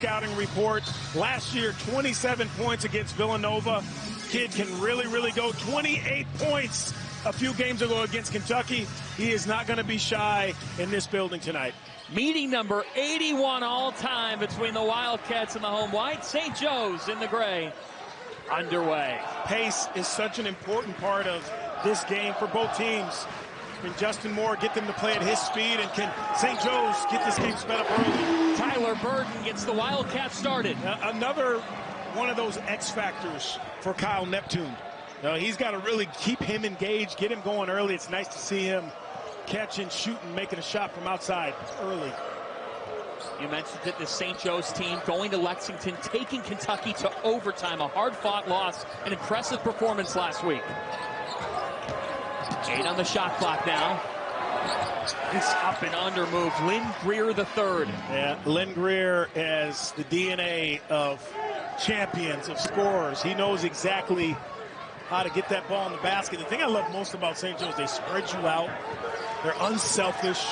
Scouting report. Last year, 27 points against Villanova. Kid can really go. 28 points a few games ago against Kentucky. He is not going to be shy in this building tonight. Meeting number 81 all-time between the Wildcats and the home white. St. Joe's in the gray. Underway. Pace is such an important part of this game for both teams. Can Justin Moore get them to play at his speed, and can St. Joe's get this game sped up early? Tyler Burden gets the Wildcats started. Another one of those X factors for Kyle Neptune. He's got to really keep him engaged, get him going early. It's nice to see him catching, shooting, making a shot from outside early. You mentioned that the St. Joe's team going to Lexington, taking Kentucky to overtime. A hard-fought loss, an impressive performance last week. 8 on the shot clock now. This up and under move. Lynn Greer III. Yeah, Lynn Greer has the DNA of champions, of scorers. He knows exactly how to get that ball in the basket. The thing I love most about St. Joe's, they spread you out. They're unselfish.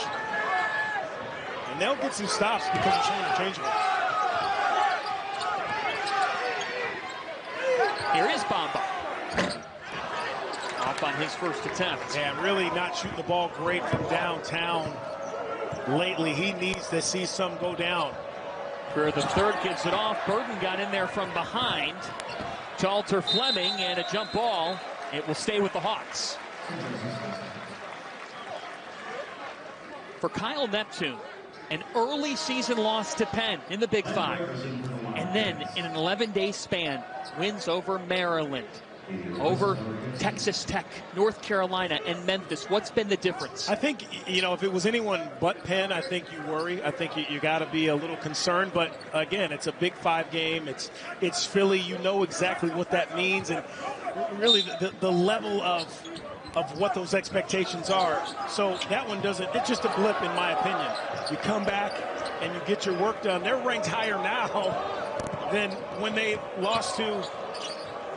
And they'll get some stops because of some interchangeable. Here is Bamba. Off on his first attempt. And really not shooting the ball great from downtown lately. He needs to see some go down. Greer the third gives it off. Burden got in there from behind to alter Fleming, and a jump ball. It will stay with the Hawks. For Kyle Neptune, an early season loss to Penn in the Big Five. And then in an 11-day span, wins over Maryland, over Texas Tech, North Carolina, and Memphis. What's been the difference? I think, if it was anyone but Penn, I think you worry. I think you got to be a little concerned. But, again, it's a Big Five game. It's Philly. You know exactly what that means. And really the level of what those expectations are. So that one doesn't – it's just a blip, in my opinion. You come back and you get your work done. They're ranked higher now than when they lost to –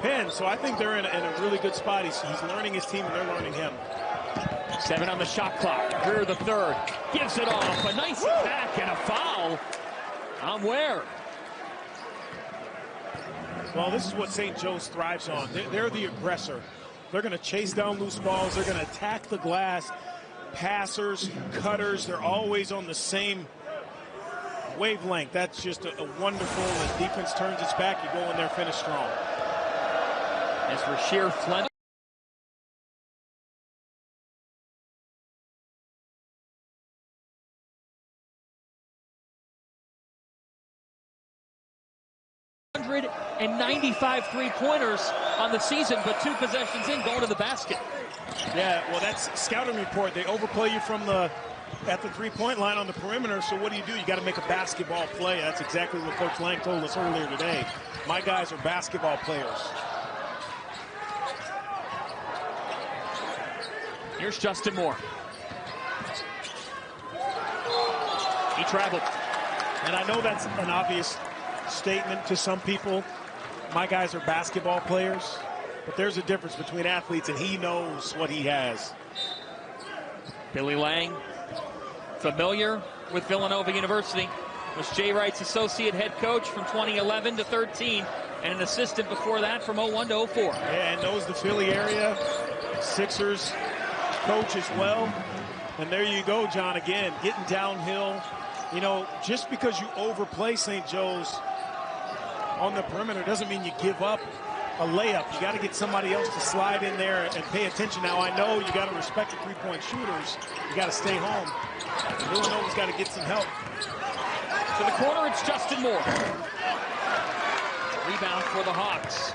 Penn, so I think they're in a really good spot. He's learning his team, and they're learning him. 7 on the shot clock. Greer the third gives it off. A nice attack and a foul on Ware. Well, this is what St. Joe's thrives on. They're the aggressor. They're going to chase down loose balls. They're going to attack the glass. Passers, cutters, they're always on the same wavelength. That's just a wonderful. The defense turns its back. You go in there, finish strong. As Rasheer Fleming. And 95 three-pointers on the season, but 2 possessions in, going to the basket. Yeah, well, that's scouting report. They overplay you at the three-point line on the perimeter, so what do? You got to make a basketball play. That's exactly what Coach Lang told us earlier today. My guys are basketball players. Here's Justin Moore. He traveled. And I know that's an obvious statement to some people. My guys are basketball players. But there's a difference between athletes, and he knows what he has. Billy Lang, familiar with Villanova University, was Jay Wright's associate head coach from 2011 to 13, and an assistant before that from 01 to 04. Yeah, and knows the Philly area. Sixers coach as well. And there you go, John, again, getting downhill. Just because you overplay St. Joe's on the perimeter doesn't mean you give up a layup. You got to get somebody else to slide in there and pay attention. Now, I know you got to respect the three-point shooters. You got to stay home. Villanova's got to get some help. To the corner, it's Justin Moore. Rebound for the Hawks.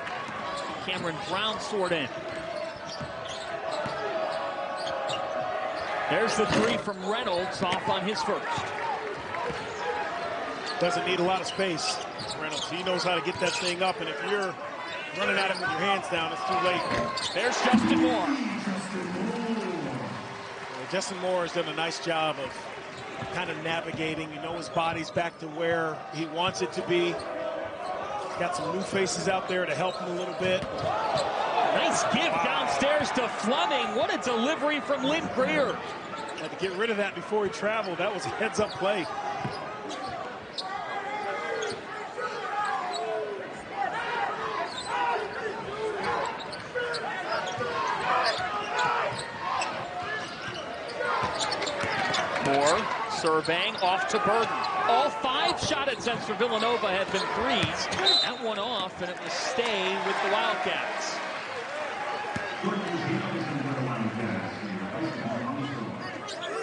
Cameron Brown stored in. There's the three from Reynolds, off on his first. Doesn't need a lot of space, Reynolds. He knows how to get that thing up, and if you're running at him with your hands down, it's too late. There's Justin Moore. Justin Moore has done a nice job of kind of navigating. His body's back to where he wants it to be. Got some new faces out there to help him a little bit. Nice give downstairs to Fleming. What a delivery from Lynn Greer. Had to get rid of that before he traveled. That was a heads-up play. Moore surveying off to Burden. All 5 shot attempts for Villanova have been threes. That one off, and it will stay with the Wildcats.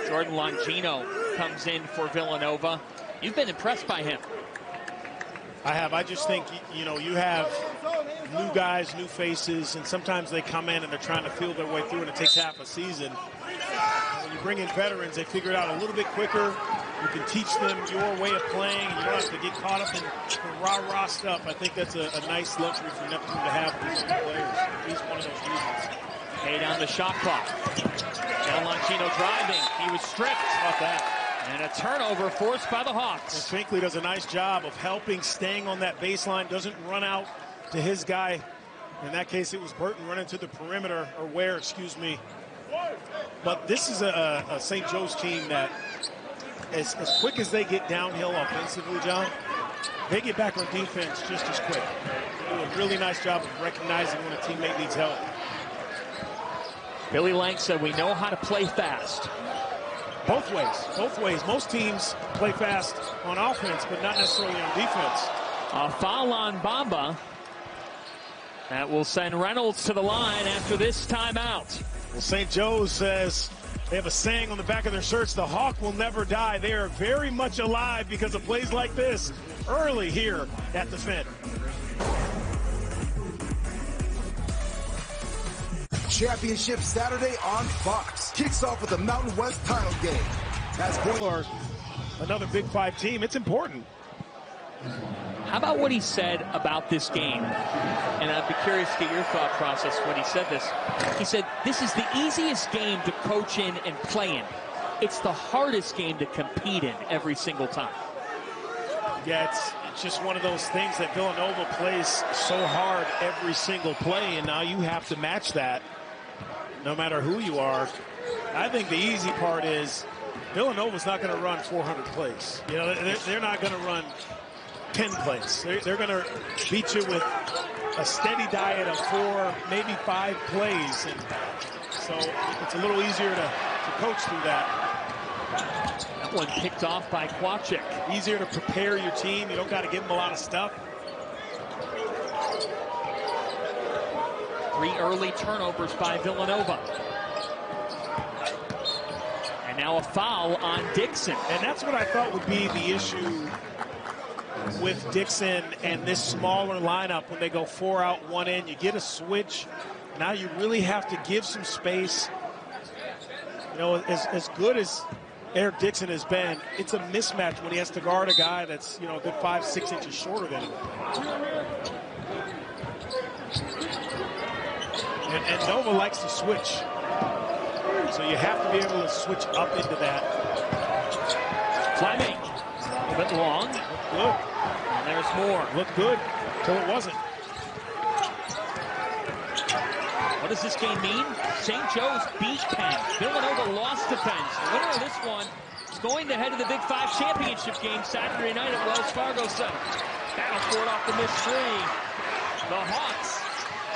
Jordan Longino comes in for Villanova. You've been impressed by him. I have. I just think, you know, you have new guys, new faces, and sometimes they come in and they're trying to feel their way through, and it takes half a season. When you bring in veterans, they figure it out a little bit quicker. You can teach them your way of playing, and you don't have to get caught up in the rah-rah stuff. I think that's a nice luxury for Neptune to have with these players. He's one of those reasons. Hey, down the shot clock. Now Longino driving. He was stripped. How about that? And a turnover forced by the Hawks. And Finkley does a nice job of helping, staying on that baseline, doesn't run out to his guy. In that case, it was Burton running to the perimeter, or where, excuse me. But this is a St. Joe's team that, as quick as they get downhill offensively, John, they get back on defense just as quick. They do a really nice job of recognizing when a teammate needs help. Billy Lang said, we know how to play fast. Both ways. Most teams play fast on offense, but not necessarily on defense. A foul on Bamba. That will send Reynolds to the line after this timeout. Well, St. Joe's says they have a saying on the back of their shirts, the Hawk will never die. They are very much alive because of plays like this early here at the Fed. Championship Saturday on Fox kicks off with the Mountain West title game. As for another Big 5 team, it's important. How about what he said about this game? And I'd be curious to get your thought process when he said this. He said, this is the easiest game to coach in and play in. It's the hardest game to compete in every single time. Yeah, it's just one of those things that Villanova plays so hard every single play, and now you have to match that no matter who you are. I think the easy part is Villanova's not going to run 400 plays. You know, they're not going to run 10 plays. They're going to beat you with a steady diet of 4, maybe 5 plays. And so it's a little easier to coach through that. That one picked off by Kwachik. Easier to prepare your team. You don't got to give them a lot of stuff. 3 early turnovers by Villanova. And now a foul on Dixon. And that's what I thought would be the issue with Dixon and this smaller lineup when they go 4 out, 1 in. You get a switch. Now you really have to give some space. You know, as good as Eric Dixon has been, it's a mismatch when he has to guard a guy that's, you know, a good 5-6 inches shorter than him. And Nova likes to switch. So you have to be able to switch up into that. Fleming, a little bit long. Looked good. And there's more. Looked good until it wasn't. What does this game mean? St. Joe's beat Penn. Villanova lost to Penn. The winner of this one is going to head to the Big 5 championship game Saturday night at Wells Fargo Center. Battle for it off the missed 3. The Hawks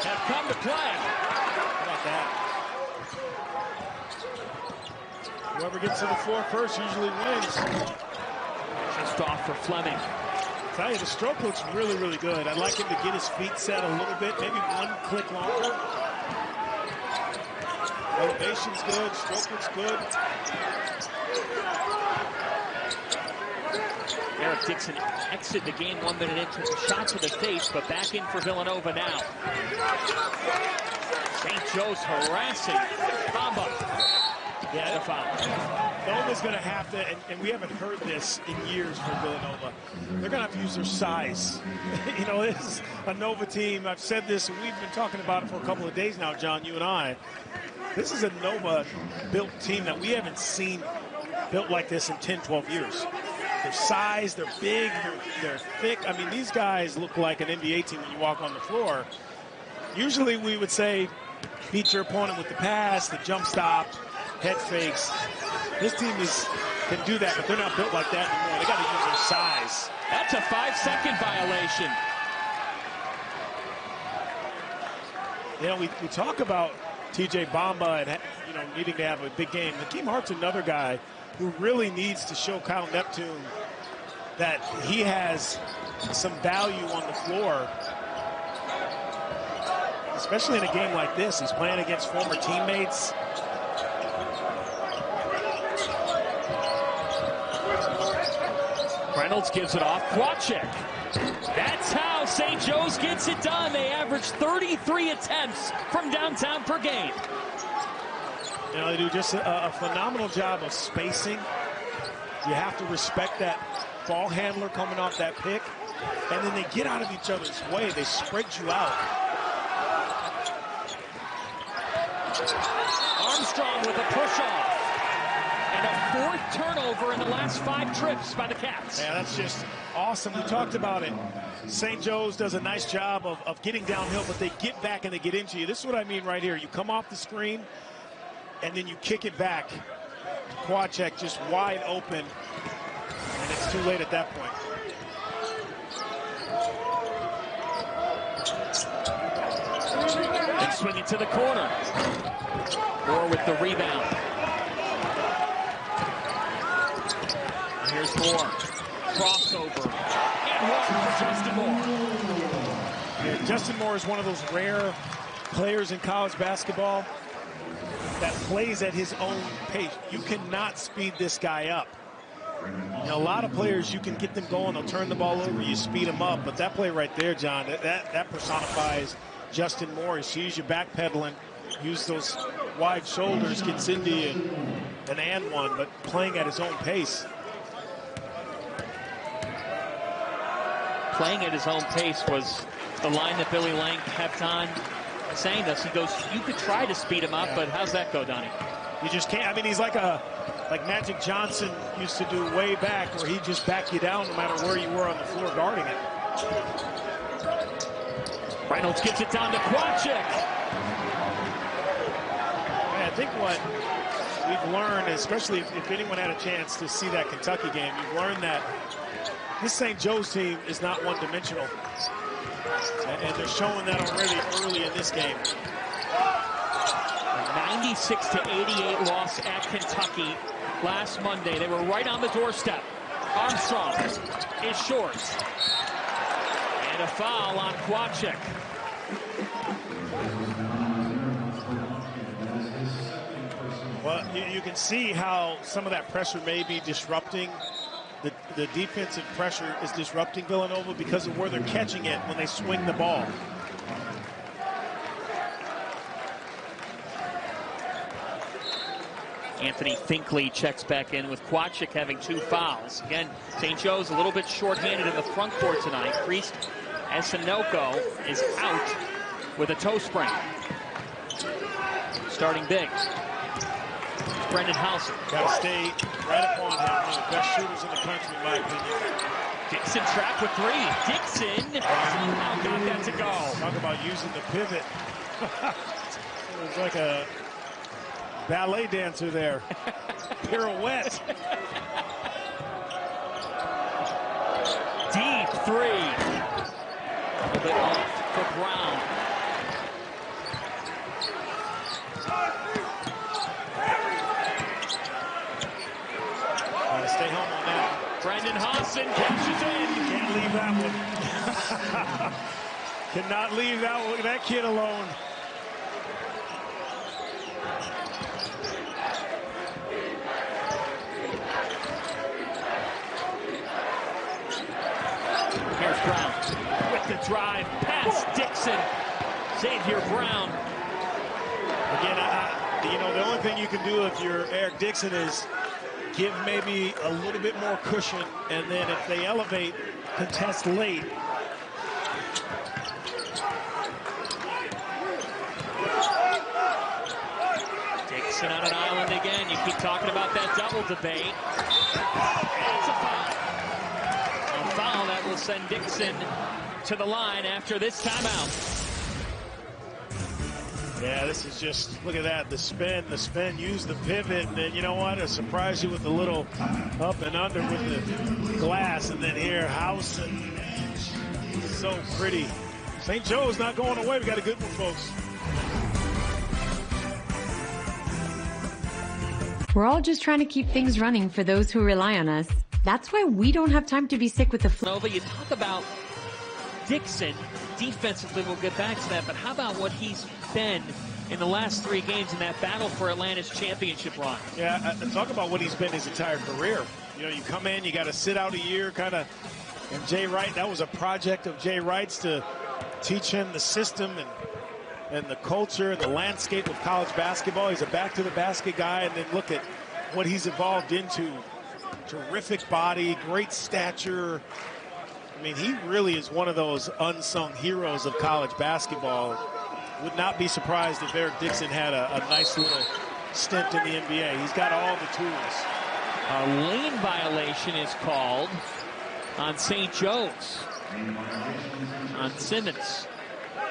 have come to play. How about that? Whoever gets to the floor first usually wins. Just off for Fleming. I tell you, the stroke looks really, really good. I'd like him to get his feet set a little bit, maybe 1 click longer. Motivation's good, stroke looks good. Eric Dixon exited the game 1 minute into the shot to the face, but back in for Villanova now. St. Joe's harassing Bamba. Yeah, the foul. Nova's going to have to, and we haven't heard this in years for Villanova, they're going to have to use their size. You know, this is a Nova team. I've said this, and we've been talking about it for a couple of days now, John, you and I. This is a Nova-built team that we haven't seen built like this in 10, 12 years. Their size, they're big, they're thick. I mean, these guys look like an NBA team when you walk on the floor. Usually we would say, beat your opponent with the pass, the jump stop, head fakes. This team can do that, but they're not built like that anymore. They got to use their size. That's a 5-second violation. You know, we talk about TJ Bamba and, you know, needing to have a big game. Hakeem Hart's another guy who really needs to show Kyle Neptune that he has some value on the floor, especially in a game like this. He's playing against former teammates. Reynolds gives it off. Kwachek. That's how St. Joe's gets it done. They average 33 attempts from downtown per game. You know, they do just a phenomenal job of spacing. You have to respect that ball handler coming off that pick. And then they get out of each other's way. They spread you out. Armstrong with a push-off. And a 4th turnover in the last 5 trips by the Cats. Yeah, that's just awesome. We talked about it. St. Joe's does a nice job of getting downhill, but they get back and they get into you. This is what I mean right here. You come off the screen, and then you kick it back. Kwachek just wide open, and it's too late at that point. And swing it to the corner. Moore with the rebound. Here's Moore. Crossover. And one for Justin Moore. Yeah, Justin Moore is one of those rare players in college basketball that plays at his own pace. You cannot speed this guy up. You know, a lot of players, you can get them going, they'll turn the ball over, you speed them up. But that play right there, John, that personifies Justin Moore. He sees you backpedaling, use those wide shoulders, gets into you, an and one, but playing at his own pace. Playing at his own pace was the line that Billy Lang kept on saying to us. He goes, you could try to speed him up, but how's that go, Donnie? You just can't. I mean, he's like Magic Johnson used to do way back, where he'd just back you down no matter where you were on the floor guarding it. Reynolds gets it down to Kwachek. I think what we've learned, especially if anyone had a chance to see that Kentucky game, you've learned that this St. Joe's team is not one-dimensional. And they're showing that already early in this game. 96-88 loss at Kentucky last Monday. They were right on the doorstep. Armstrong is short. And a foul on Kwachek. Well, you can see how some of that pressure may be disrupting. The defensive pressure is disrupting Villanova because of where they're catching it when they swing the ball. Anthony Finkley checks back in with Kwachek having 2 fouls. Again, St. Joe's a little bit shorthanded in the front court tonight. Priest Esenoko is out with a toe sprain. Starting big. Brendan Hauser. Got to stay right upon him. One of the best shooters in the country, in my opinion. Dixon trapped with 3. Dixon somehow got that to go. Talk about using the pivot. It was like a ballet dancer there. Pirouette. Deep 3. A little bit off for Brown. Stay home on that. Brendan Hausen catches in. Can't leave that one. Cannot leave that kid alone. Here's Brown with the drive past Dixon. Xavier Brown. Again, you know, the only thing you can do if you're Eric Dixon is give maybe a little bit more cushion, and then if they elevate, contest late. Dixon on an island again. You keep talking about that double debate. That's a foul. A foul that will send Dixon to the line after this timeout. Yeah, this is just, look at that, the spin, use the pivot, and then you know what, it'll surprise you with a little up and under with the glass, and then here, House, and so pretty. St. Joe's not going away. We got a good one, folks. We're all just trying to keep things running for those who rely on us. That's why we don't have time to be sick with the flu. Nova, you talk about Dixon. Defensively, we'll get back to that, but how about what he's been in the last 3 games in that battle for Atlanta's championship run? Yeah, talk about what he's been his entire career. You know, you come in, you got to sit out a year, kind of. And Jay Wright, that was a project of Jay Wright's to teach him the system and the culture and the landscape of college basketball. He's a back-to-the-basket guy, and then look at what he's evolved into. Terrific body, great stature. I mean, he really is one of those unsung heroes of college basketball. Would not be surprised if Eric Dixon had a nice little stint in the NBA. He's got all the tools. A lane violation is called on St. Joe's. On Simmons.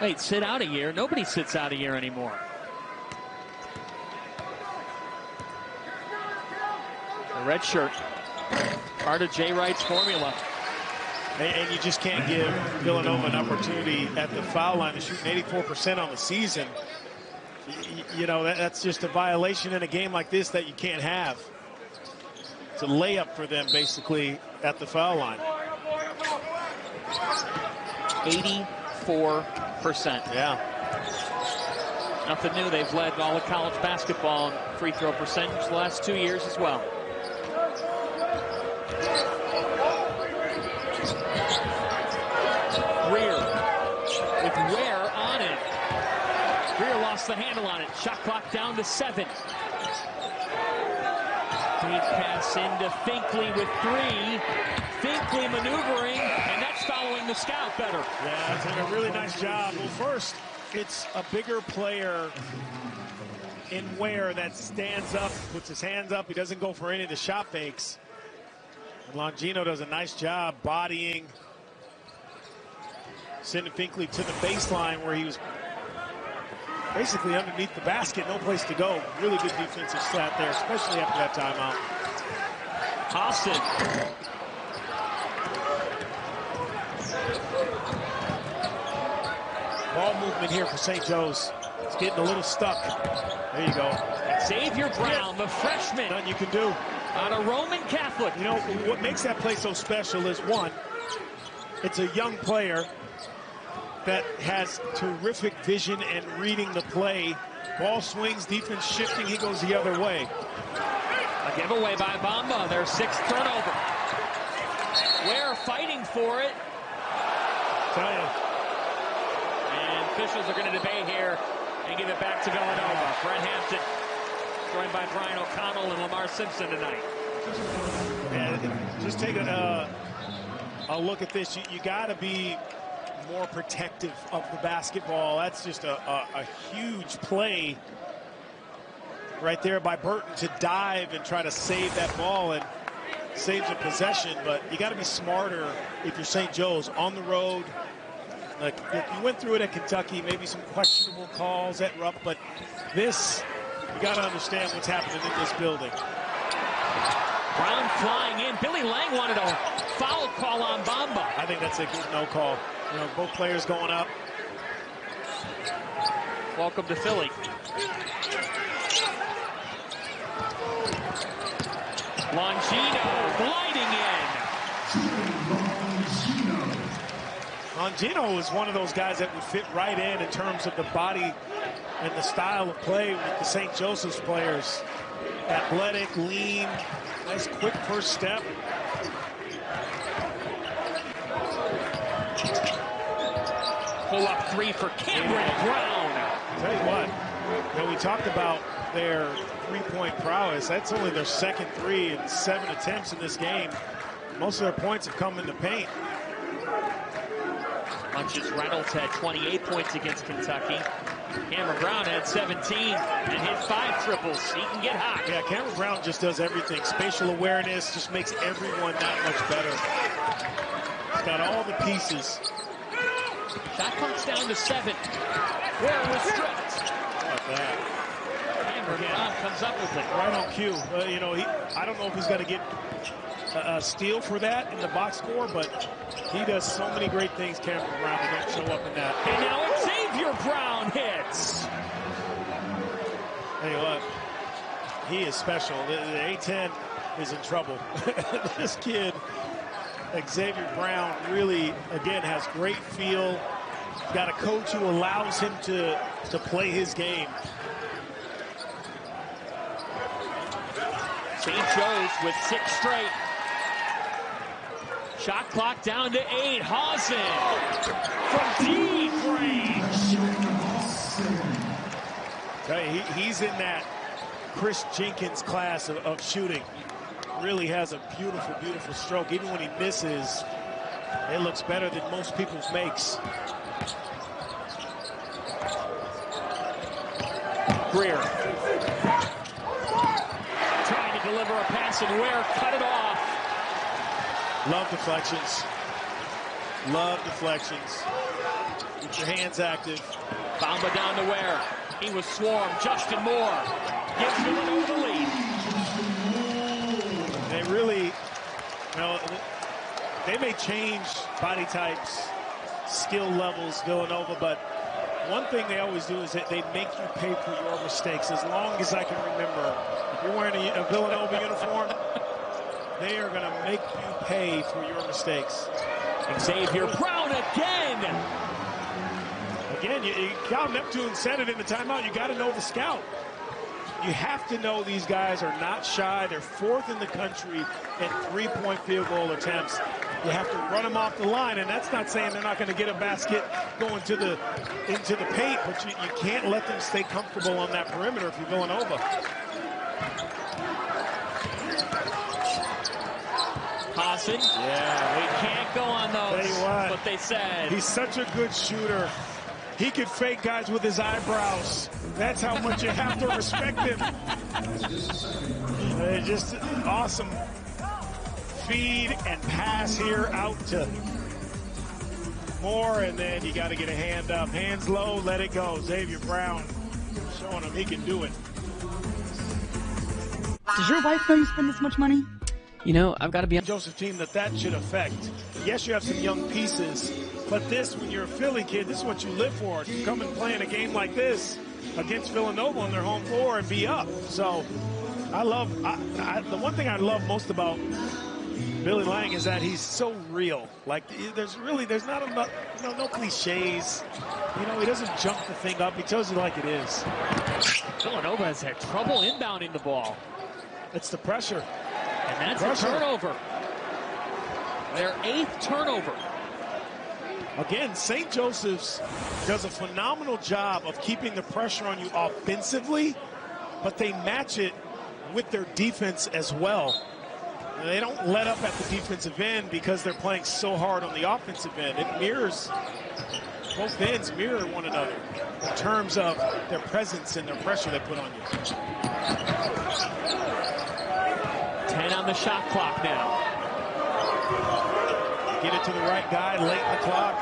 Wait, sit out a year? Nobody sits out a year anymore. The red shirt. Part of Jay Wright's formula. And you just can't give Villanova an opportunity at the foul line to shoot 84% on the season. You know, that's just a violation in a game like this that you can't have. It's a layup for them, basically, at the foul line. 84%. Yeah. Nothing new. They've led all of college basketball in free throw percentage the last 2 years as well. Greer with Ware on it. Greer lost the handle on it. Shot clock down to 7. Deep pass into Finkley with 3. Finkley maneuvering, and that's following the scout better. Yeah, doing a really nice job. Well, first, it's a bigger player in Ware that stands up, puts his hands up. He doesn't go for any of the shot fakes. And Longino does a nice job bodying, sending Finkley to the baseline where he was basically underneath the basket, no place to go. Really good defensive stat there, especially after that timeout. Austin. Ball movement here for St. Joe's. It's getting a little stuck. There you go. Xavier Brown, the freshman. Nothing you can do. On a Roman Catholic. You know, what makes that play so special is, one, it's a young player that has terrific vision and reading the play. Ball swings, defense shifting, he goes the other way. A giveaway by Bamba, their 6th turnover. Ware fighting for it. Tell you. And officials are going to debate here and give it back to Villanova. Brent Hampton, joined by Brian O'Connell and Lamar Simpson tonight. And just take a look at this. You got to be more protective of the basketball. That's just a huge play right there by Burton to dive and try to save that ball, and saves a possession. But you got to be smarter if you're St. Joe's on the road. Like, you went through it at Kentucky, maybe some questionable calls at Rupp, but this, you got to understand what's happening in this building. Brown flying in. Billy Lang wanted a foul call on Bamba. I think that's a good no call. You know, both players going up. Welcome to Philly. Longino gliding in. Longino is one of those guys that would fit right in terms of the body and the style of play with the St. Joseph's players. Athletic, lean, nice quick first step. Pull up 3 for Cameron Brown. I'll tell you what, you know, we talked about their three-point prowess. That's only their second 3 in 7 attempts in this game. Most of their points have come in the paint. Much as Reynolds had 28 points against Kentucky. Cameron Brown had 17 and hit 5 triples. He can get hot. Yeah, Cameron Brown just does everything. Spatial awareness just makes everyone that much better. He's got all the pieces. Shot clock's down to 7. Ware was stripped. How about that? Cameron Brown comes up with it. Right on cue. You know, I don't know if he's going to get a steal for that in the box score, but he does so many great things, Cameron Brown, that don't show up in that. And now Xavier Brown hits. Tell you what, He is special. The A-10 is in trouble. This kid, Xavier Brown, really, again, has great feel. Got a coach who allows him to play his game. St. Joe's with 6 straight. Shot clock down to 8. Hausen from deep range. He's in that Chris Jenkins class of shooting. Really has a beautiful, beautiful stroke. Even when he misses, it looks better than most people's makes. Greer trying to deliver a pass, and Ware cut it off. Love deflections. Love deflections. Get your hands active. Bamba down to Ware. He was swarmed. Justin Moore gives Villanova the lead. They really, they may change body types, skill levels, Villanova, but one thing they always do is that they make you pay for your mistakes. As long as I can remember, if you're wearing a Villanova uniform, they are going to make you pay for your mistakes. Xavier Brown again. Again, Cal Neptune said it in the timeout. You got to know the scout. You have to know these guys are not shy. They're 4th in the country in 3-point field goal attempts. You have to run them off the line, and that's not saying they're not going to get a basket going into the paint, but you can't let them stay comfortable on that perimeter if you're Villanova. Hausen. Yeah. We can't go on those. Tell you what, what they said. He's such a good shooter. He could fake guys with his eyebrows. That's how much you have to respect him. Just awesome feed and pass here out to Moore, and then you got to get a hand up. Hands low, let it go. Xavier Brown showing him he can do it. Does your wife know you spend this much money? You know, I've got to be honest. Joseph team that should affect. Yes, you have some young pieces, but this, when you're a Philly kid, this is what you live for. To come and play in a game like this against Villanova on their home floor and be up. So I love, the one thing I love most about Billy Lang is that he's so real. Like, there's not enough, no cliches. He doesn't jump the thing up. He tells you like it is. Villanova has had trouble inbounding the ball. It's the pressure. And that's a turnover. Their 8th turnover. Again, St. Joseph's does a phenomenal job of keeping the pressure on you offensively, but they match it with their defense as well. They don't let up at the defensive end because they're playing so hard on the offensive end. It mirrors, both ends mirror one another in terms of their presence and their pressure they put on you. 10 on the shot clock now. Get it to the right guy late in the clock.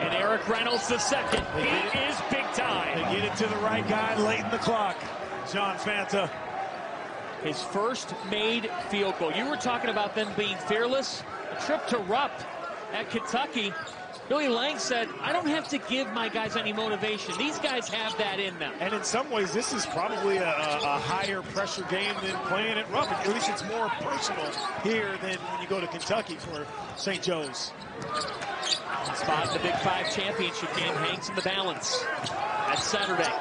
And Eric Reynolds the second. He is big time. They get it to the right guy late in the clock. John Fanta. His first made field goal. You were talking about them being fearless. A trip to Rupp at Kentucky. Billy Lang said, I don't have to give my guys any motivation. These guys have that in them. And in some ways, this is probably a higher pressure game than playing at Rupp. At least it's more personal here than when you go to Kentucky for St. Joe's. Spot in the Big 5 championship game hangs in the balance. That's Saturday.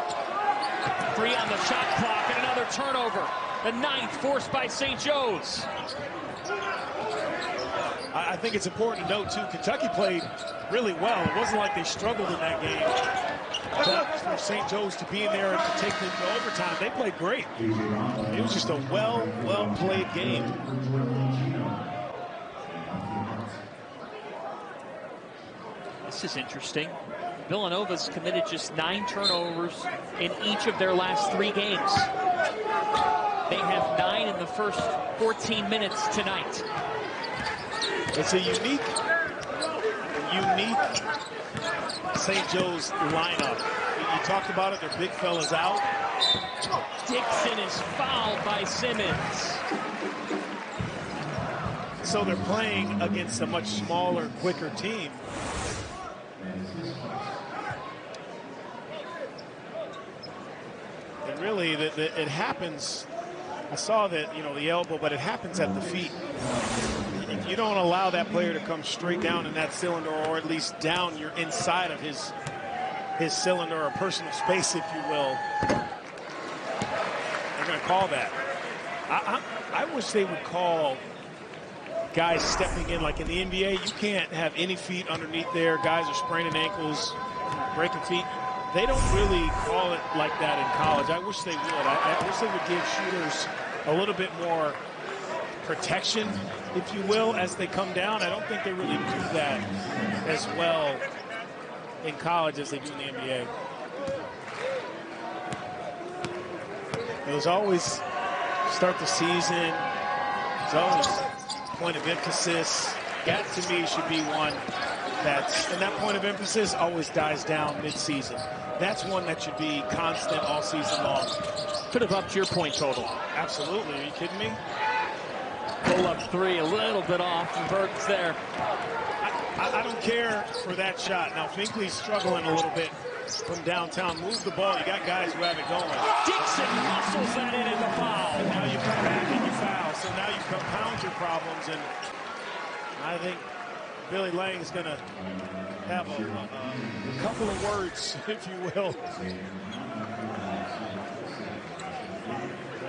3 on the shot clock and another turnover. The 9th forced by St. Joe's. I think it's important to note, too, Kentucky played really well. It wasn't like they struggled in that game. But for St. Joe's to be in there and to take them to overtime, they played great. It was just a well-played game. This is interesting. Villanova's committed just 9 turnovers in each of their last 3 games. They have 9 in the first 14 minutes tonight. It's a unique St. Joe's lineup. You talked about it, their big fella's out. Dixon is fouled by Simmons. So they're playing against a much smaller, quicker team. And really, it happens I saw that, the elbow, but it happens at the feet. If you don't allow that player to come straight down in that cylinder, or at least down your inside of his cylinder or personal space, if you will, they're going to call that. I wish they would call guys stepping in, like in the NBA. You can't have any feet underneath there. Guys are spraining ankles, breaking feet. They don't really call it like that in college. I wish they would. I wish they would give shooters a little bit more protection, if you will, as they come down. I don't think they really do that as well in college as they do in the NBA. It was always start the season. It's always point of emphasis. That to me should be one and that point of emphasis always dies down mid-season. That's one that should be constant all season long. Could have upped your point total. Absolutely. Are you kidding me? Pull up three, a little bit off, and Burton's there. I don't care for that shot. Now, Finkley's struggling a little bit from downtown. Move the ball. You got guys who have it going. Dixon muscles that in as a foul. Now you come back and you foul. So now you compound your problems. And I think Billy Lang is going to have a couple of words, if you will.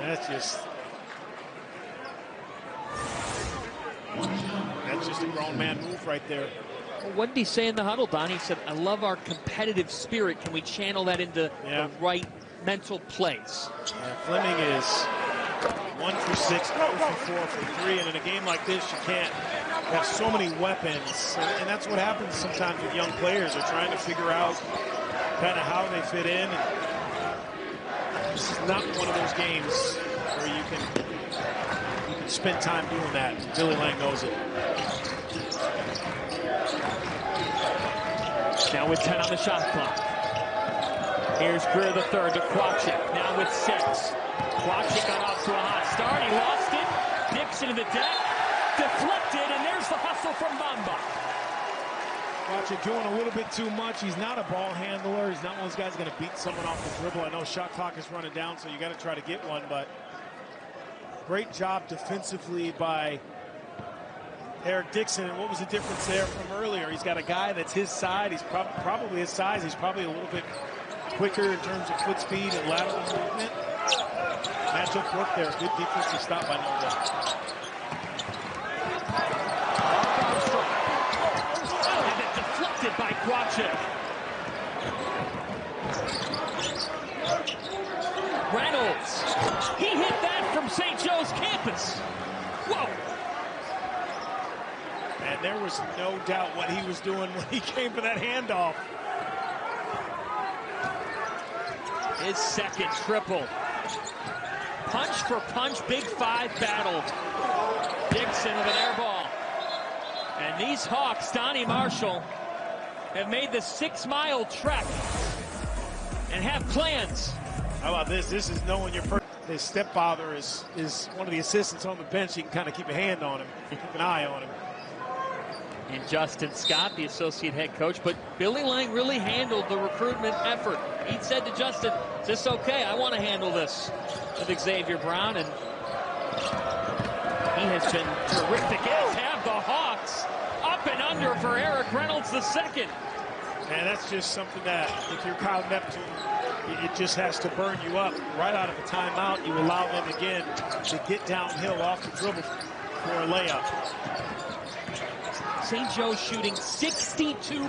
That's just a grown man move right there. Well, what did he say in the huddle, Don? He said, I love our competitive spirit. Can we channel that into the right mental place? Fleming is 1 for 6, 0 for 4 for 3. And in a game like this, you can't have so many weapons. And that's what happens sometimes with young players. They're trying to figure out kind of how they fit in. And this is not one of those games where you can spend time doing that. Billy Lang knows it. Now with 10 on the shot clock. Here's Greer the third to Kwachik. Now with 6. Kwachik got off to a hot start. He lost it. Dixon to the deck. Deflected, and there's the hustle from Bamba. Kwachik doing a little bit too much. He's not a ball handler. He's not one of those guys going to beat someone off the dribble. I know shot clock is running down, so you got to try to get one, but great job defensively by Eric Dixon. And what was the difference there from earlier? He's got a guy that's his side. He's probably his size. He's probably a little bit quicker in terms of foot speed and lateral movement. Matchup work there. Good defensive stop by Nova. And it deflected by Kwachik. Reynolds. He hit that from St. Joe's campus. Whoa. And there was no doubt what he was doing when he came for that handoff. His second triple. Punch for punch, Big Five battle. Dixon with an air ball. And these Hawks, Donnie Marshall, have made the 6-mile trek and have plans. How about this? This is knowing your his stepfather is one of the assistants on the bench. You can kind of keep a hand on him, keep an eye on him. And Justin Scott, the associate head coach, but Billy Lang really handled the recruitment effort. He said to Justin, is this okay? I want to handle this with Xavier Brown, and he has been terrific, as have the Hawks. Up and under for Eric Reynolds II. And that's just something that, if you're Kyle Neptune, it just has to burn you up. Right out of a timeout, you allow them again to get downhill off the dribble for a layup. St. Joe's shooting 62%.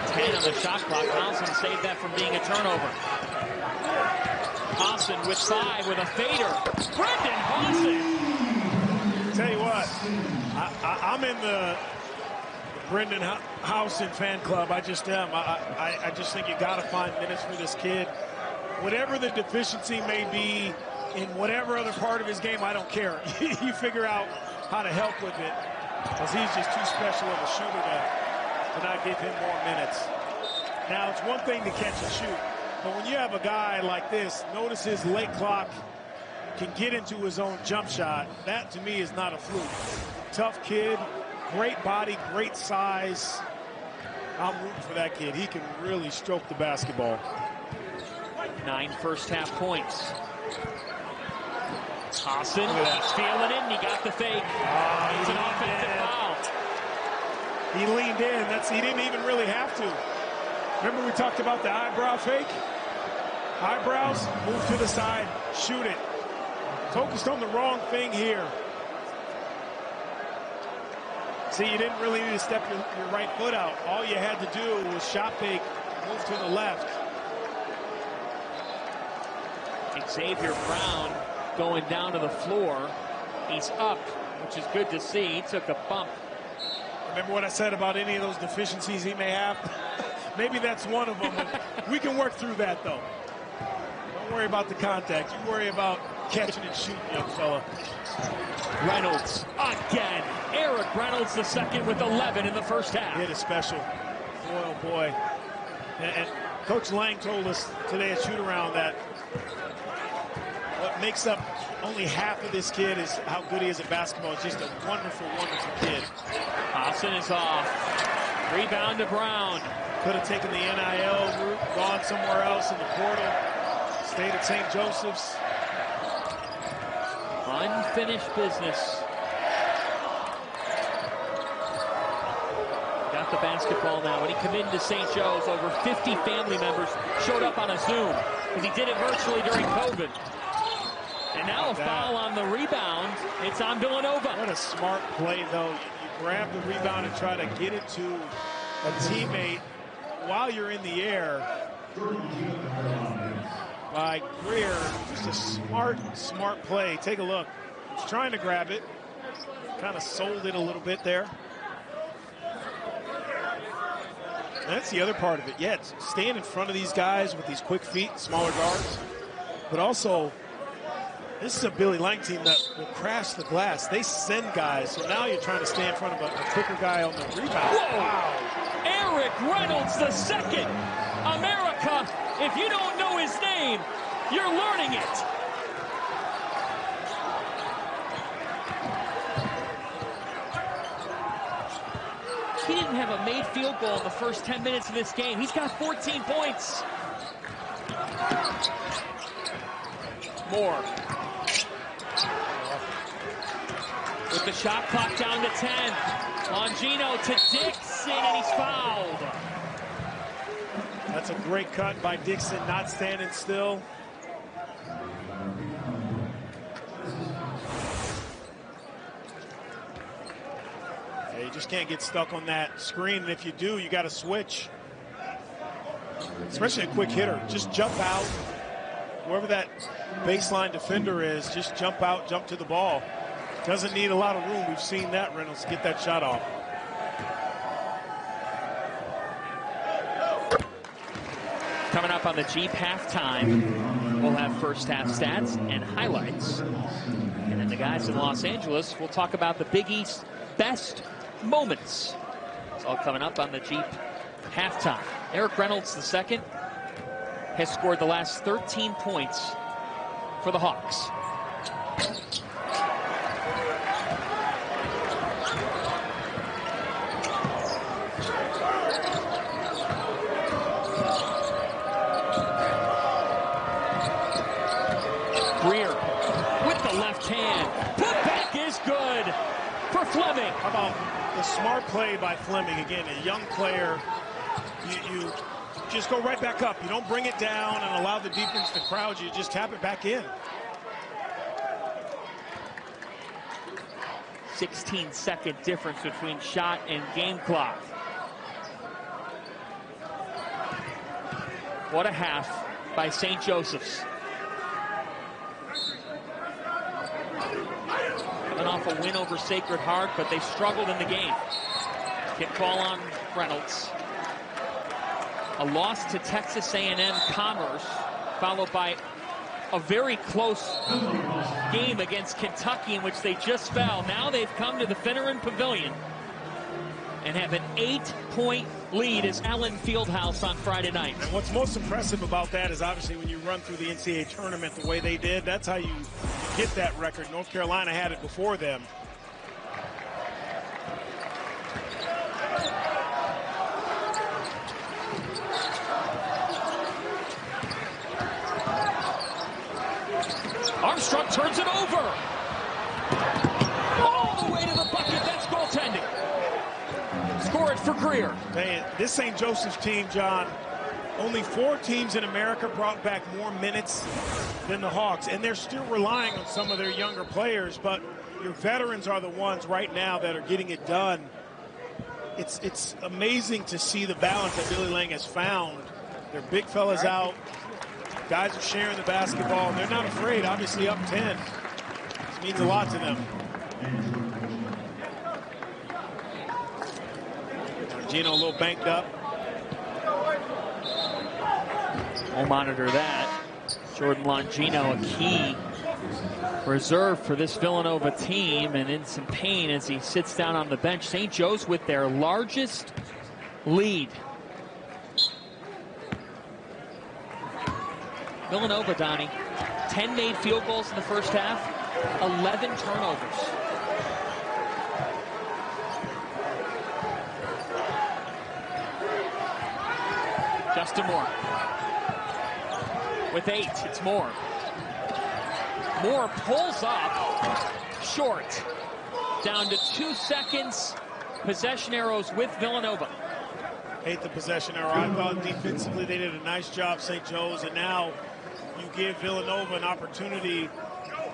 10 on the shot clock. Hausen saved that from being a turnover. Hausen with 5 with a fader. Brendan Hausen. Tell you what, I'm in the Brendan Hausen fan club. I just am. I just think you got to find minutes for this kid. Whatever the deficiency may be in whatever other part of his game, I don't care. You figure out how to help with it, because he's just too special of a shooter to not give him more minutes. Now, it's one thing to catch and shoot, but when you have a guy like this, notice his late clock can get into his own jump shot. That, to me, is not a fluke. Tough kid, great body, great size. I'm rooting for that kid. He can really stroke the basketball. 9 first-half points. Hassan, he's feeling it, and he got the fake. It's an offensive foul. He leaned in. He didn't even really have to. Remember we talked about the eyebrow fake? Eyebrows, move to the side, shoot it. Focused on the wrong thing here. See, you didn't really need to step your right foot out. All you had to do was shot fake, move to the left. Xavier Brown going down to the floor. He's up, which is good to see. He took a bump. Remember what I said about any of those deficiencies he may have? Maybe that's one of them. We can work through that, though. Don't worry about the contact. You worry about catching and shooting, young fella. Reynolds again. Eric Reynolds the second with 11 in the first half. Hit a special. Boy, oh boy. And Coach Lang told us today at shoot-around that what makes up only half of this kid is how good he is at basketball. It's just a wonderful, wonderful kid. Hassan is off. Rebound to Brown. Could have taken the NIL route, gone somewhere else in the portal. Stayed at St. Joseph's. Unfinished business. Got the basketball now. When he committed to St. Joe's, over 50 family members showed up on a Zoom because he did it virtually during COVID. And now a foul on the rebound. It's on Villanova. What a smart play, though. You grab the rebound and try to get it to a teammate while you're in the air. By Greer, just a smart play. Take a look. He's trying to grab it. Kind of sold it a little bit there. And that's the other part of it. Yeah, stand in front of these guys with these quick feet, smaller guards. But also, this is a Billy Lang team that will crash the glass. They send guys, so now you're trying to stay in front of a quicker guy on the rebound. Whoa. Wow. Eric Reynolds the second. America, if you don't know his name, you're learning it. He didn't have a made field goal in the first 10 minutes of this game. He's got 14 points. Moore. With the shot clock down to 10. Longino to Dixon, and he's fouled. That's a great cut by Dixon, not standing still. Yeah, you just can't get stuck on that screen, and if you do, you got to switch. Especially a quick hitter. Just jump out. Whoever that baseline defender is, just jump out, jump to the ball. Doesn't need a lot of room. We've seen that, Reynolds, get that shot off. Coming up on the Jeep halftime, we'll have first half stats and highlights. And then the guys in Los Angeles will talk about the Big East best moments. It's all coming up on the Jeep halftime. Eric Reynolds II has scored the last 13 points for the Hawks. Greer with the left hand. Putback is good for Fleming. How about the smart play by Fleming? Again, a young player. You just go right back up. You don't bring it down and allow the defense to crowd you. Just tap it back in. 16-second difference between shot and game clock. What a half by St. Joseph's. Coming off a win over Sacred Heart, but they struggled in the game. Kick ball on Reynolds. A loss to Texas A&M Commerce, followed by a very close game against Kentucky in which they just fell. Now they've come to the Finneran Pavilion and have an 8-point lead as Allen Fieldhouse on Friday night. And what's most impressive about that is obviously when you run through the NCAA tournament the way they did, that's how you get that record. North Carolina had it before them. Armstrong turns it over. All the way to the bucket. That's goaltending. Score it for Greer. Man, this St. Joseph's team, John, only 4 teams in America brought back more minutes than the Hawks, and they're still relying on some of their younger players, but your veterans are the ones right now that are getting it done. It's amazing to see the balance that Billy Lang has found. Their big fellas out. Guys are sharing the basketball, and they're not afraid. Obviously up 10. This means a lot to them. Gino a little banked up. We'll monitor that. Jordan Longino, a key reserve for this Villanova team, and in some pain as he sits down on the bench. St. Joe's with their largest lead. Villanova, Donnie, 10 made field goals in the first half, 11 turnovers. Justin Moore with 8. It's Moore. Moore pulls up short. Down to 2 seconds. Possession arrows with Villanova. Hate the possession arrow. I thought defensively they did a nice job, St. Joe's, and now you give Villanova an opportunity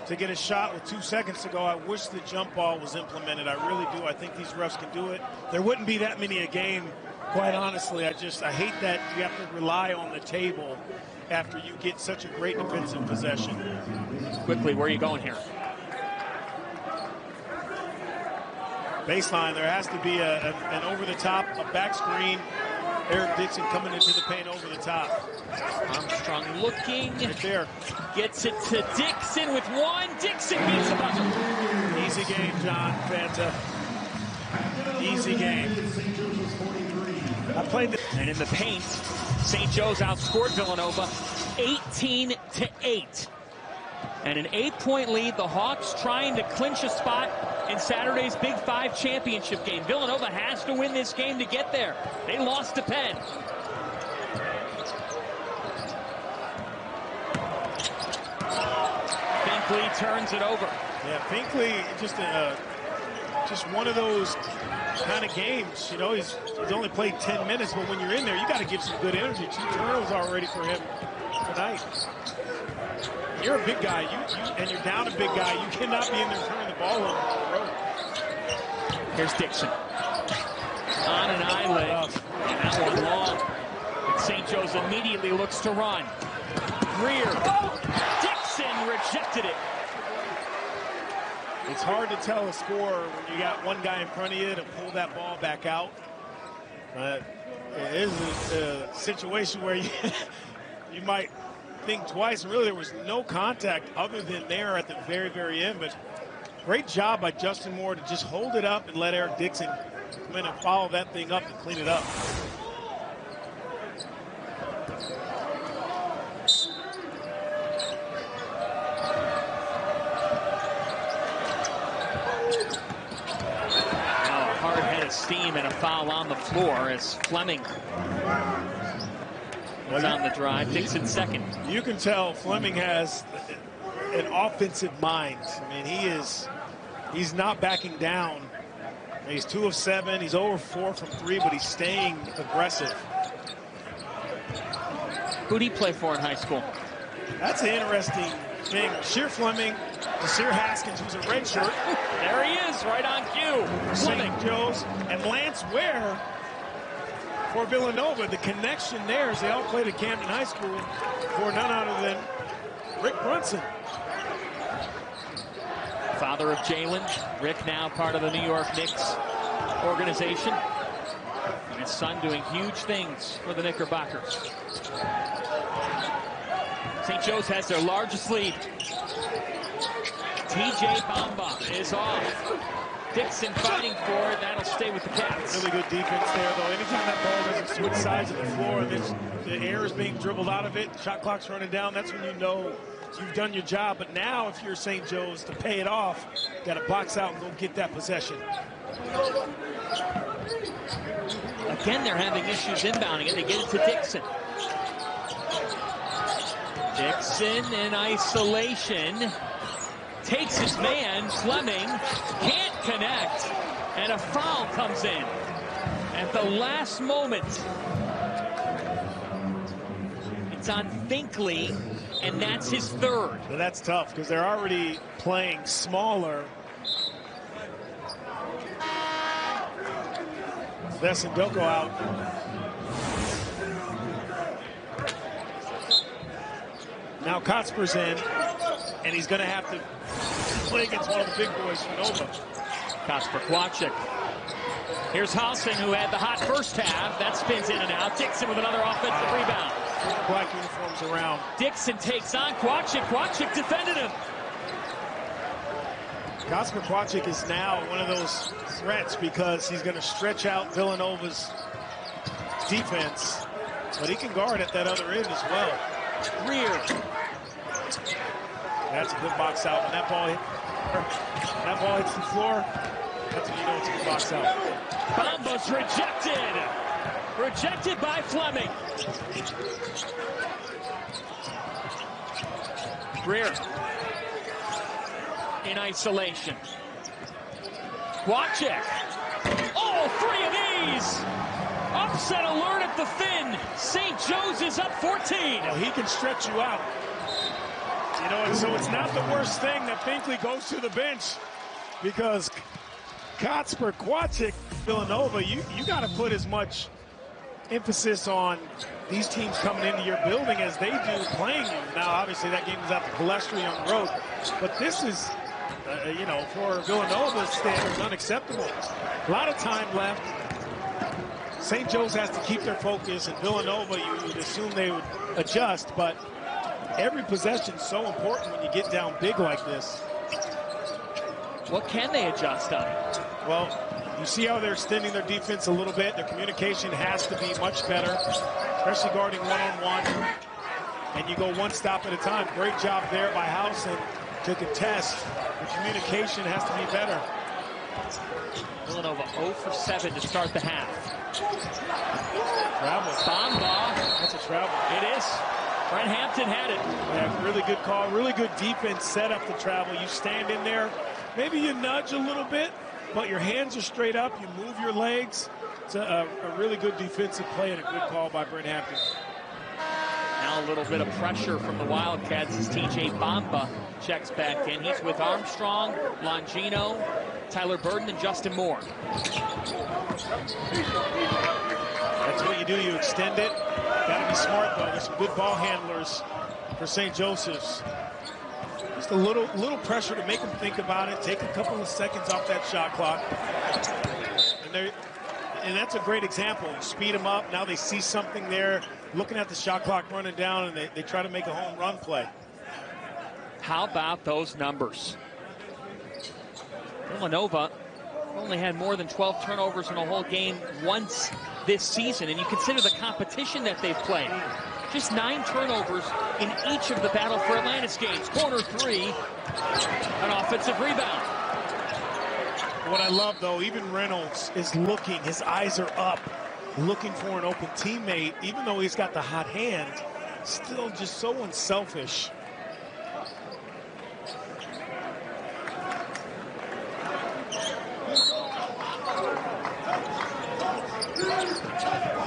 to get a shot with 2 seconds to go. I wish the jump ball was implemented. I really do. I think these refs can do it. There wouldn't be that many a game, quite honestly. I hate that you have to rely on the table after you get such a great defensive possession. Quickly, where are you going here? Baseline, there has to be an over-the-top, a back screen. Eric Dixon coming into the paint over the top. Armstrong looking. Right there. Gets it to Dixon with 1. Dixon beats the buzzer. Easy game, John Fanta. Easy game. I played the... And in the paint, St. Joe's outscored Villanova 18-8. And an 8-point lead. The Hawks trying to clinch a spot in Saturday's Big 5 championship game. Villanova has to win this game to get there. They lost to Penn. Finkley turns it over. Yeah, Finkley just one of those kind of games. You know, he's only played 10 minutes, but when you're in there, you got to give some good energy. 2 turnovers already for him tonight. You're a big guy, and you're down a big guy. You cannot be in there turning the ball over. Here's Dixon. On an island. And that one long. And St. Joe's immediately looks to run. Greer. Dixon rejected it. It's hard to tell a score when you got one guy in front of you to pull that ball back out. But it is a situation where you might think twice. Really, there was no contact other than there at the very, very end. But great job by Justin Moore to just hold it up and let Eric Dixon come in and follow that thing up and clean it up. Now a hard head of steam and a foul on the floor as Fleming was on the drive. Dixon second. You can tell Fleming has an offensive mind. I mean, he's not backing down. He's 2 of 7. He's over 4 from 3, but he's staying aggressive. Who'd he play for in high school? That's an interesting thing. Sheer Fleming, Nasir Haskins, who's a redshirt. There he is, right on cue. St. Joe's, and Lance Ware for Villanova. The connection there is they all played at Camden High School for none other than Rick Brunson. Father of Jalen. Rick now part of the New York Knicks organization. And his son doing huge things for the Knickerbockers. St. Joe's has their largest lead. TJ Bamba is off. Dixon fighting for it. That'll stay with the Cats. Really good defense there, though. Anytime that ball doesn't switch sides of the floor and the air is being dribbled out of it, shot clock's running down, that's when you know you've done your job. But now, if you're St. Joe's, to pay it off, got to box out and go get that possession. Again, they're having issues inbounding it. They get it to Dixon. Dixon in isolation. takes his man. Fleming can't connect, and a foul comes in at the last moment. It's on Finkley, and that's his third. Well, that's tough because they're already playing smaller. Vesendoko out. Now Kotsper's in, and he's going to have to play against one of the big boys from Nova. Kacper Kowalczyk. Here's Halsen, who had the hot first half. That spins in and out. Dixon with another offensive rebound. Black uniforms around. Dixon takes on Kowalczyk. Kowalczyk defended him. Kacper Kowalczyk is now one of those threats because he's going to stretch out Villanova's defense, but he can guard at that other end as well. Greer. That's a good box out. When that ball hits the floor, that's when you know it's a good box out. Bamba's rejected. Rejected by Fleming. Greer in isolation. Kowalczyk. Oh, 3 of these. Upset alert at the Finn. St. Joe's is up 14. Well, he can stretch you out. You know, and so it's not the worst thing that Finkley goes to the bench because Kacper Kowalczyk, Villanova, you got to put as much emphasis on these teams coming into your building as they do playing you. Now, obviously, that game was out to Palestri on the road, but this is, you know, for Villanova's standards, unacceptable. A lot of time left. St. Joe's has to keep their focus, and Villanova, you would assume they would adjust, but every possession is so important when you get down big like this. What can they adjust on? Well, you see how they're extending their defense a little bit. Their communication has to be much better, especially guarding one-on-one. And you go one stop at a time. Great job there by Housen to contest. The communication has to be better. Villanova 0 for 7 to start the half. Travel. Bamba. That's a travel. It is. Brent Hampton had it. Yeah, really good call. Really good defense set up the travel. You stand in there. Maybe you nudge a little bit, but your hands are straight up. You move your legs. It's a really good defensive play and a good call by Brent Hampton. Now a little bit of pressure from the Wildcats as TJ Bamba checks back in. He's with Armstrong, Longino, Tyler Burden, and Justin Moore. That's what you do. You extend it. Got to be smart, though. There's some good ball handlers for St. Joseph's. Just a little pressure to make them think about it. Take a couple of seconds off that shot clock. And that's a great example. You speed them up. Now they see something there, looking at the shot clock running down, and they try to make a home run play. How about those numbers? Villanova only had more than 12 turnovers in a whole game once this season, and you consider the competition that they've played. Just 9 turnovers in each of the Battle for Atlantis games. Corner 3, an offensive rebound. What I love, though, even Reynolds is looking. His eyes are up, looking for an open teammate. Even though he's got the hot hand, still just so unselfish.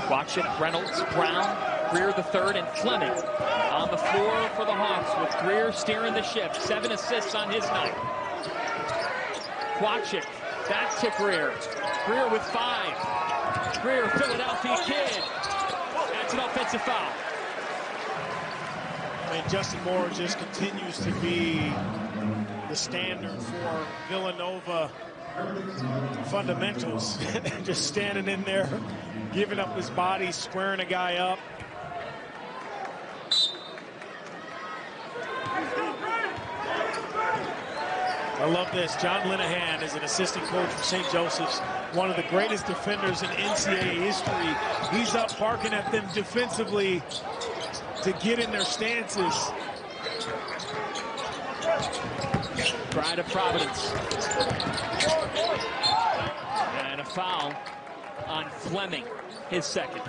Kowalczyk, Reynolds, Brown, Greer the third, and Fleming on the floor for the Hawks, with Greer steering the ship. 7 assists on his night. Kowalczyk back to Greer. Greer with 5. Greer, Philadelphia kid. That's an offensive foul. I mean, Justin Moore just continues to be the standard for Villanova fundamentals. Just standing in there, giving up his body, squaring a guy up. I love this. John Linehan is an assistant coach for St. Joseph's, one of the greatest defenders in NCAA history. He's up barking at them defensively to get in their stances. Pride of Providence. And a foul on Fleming, his second.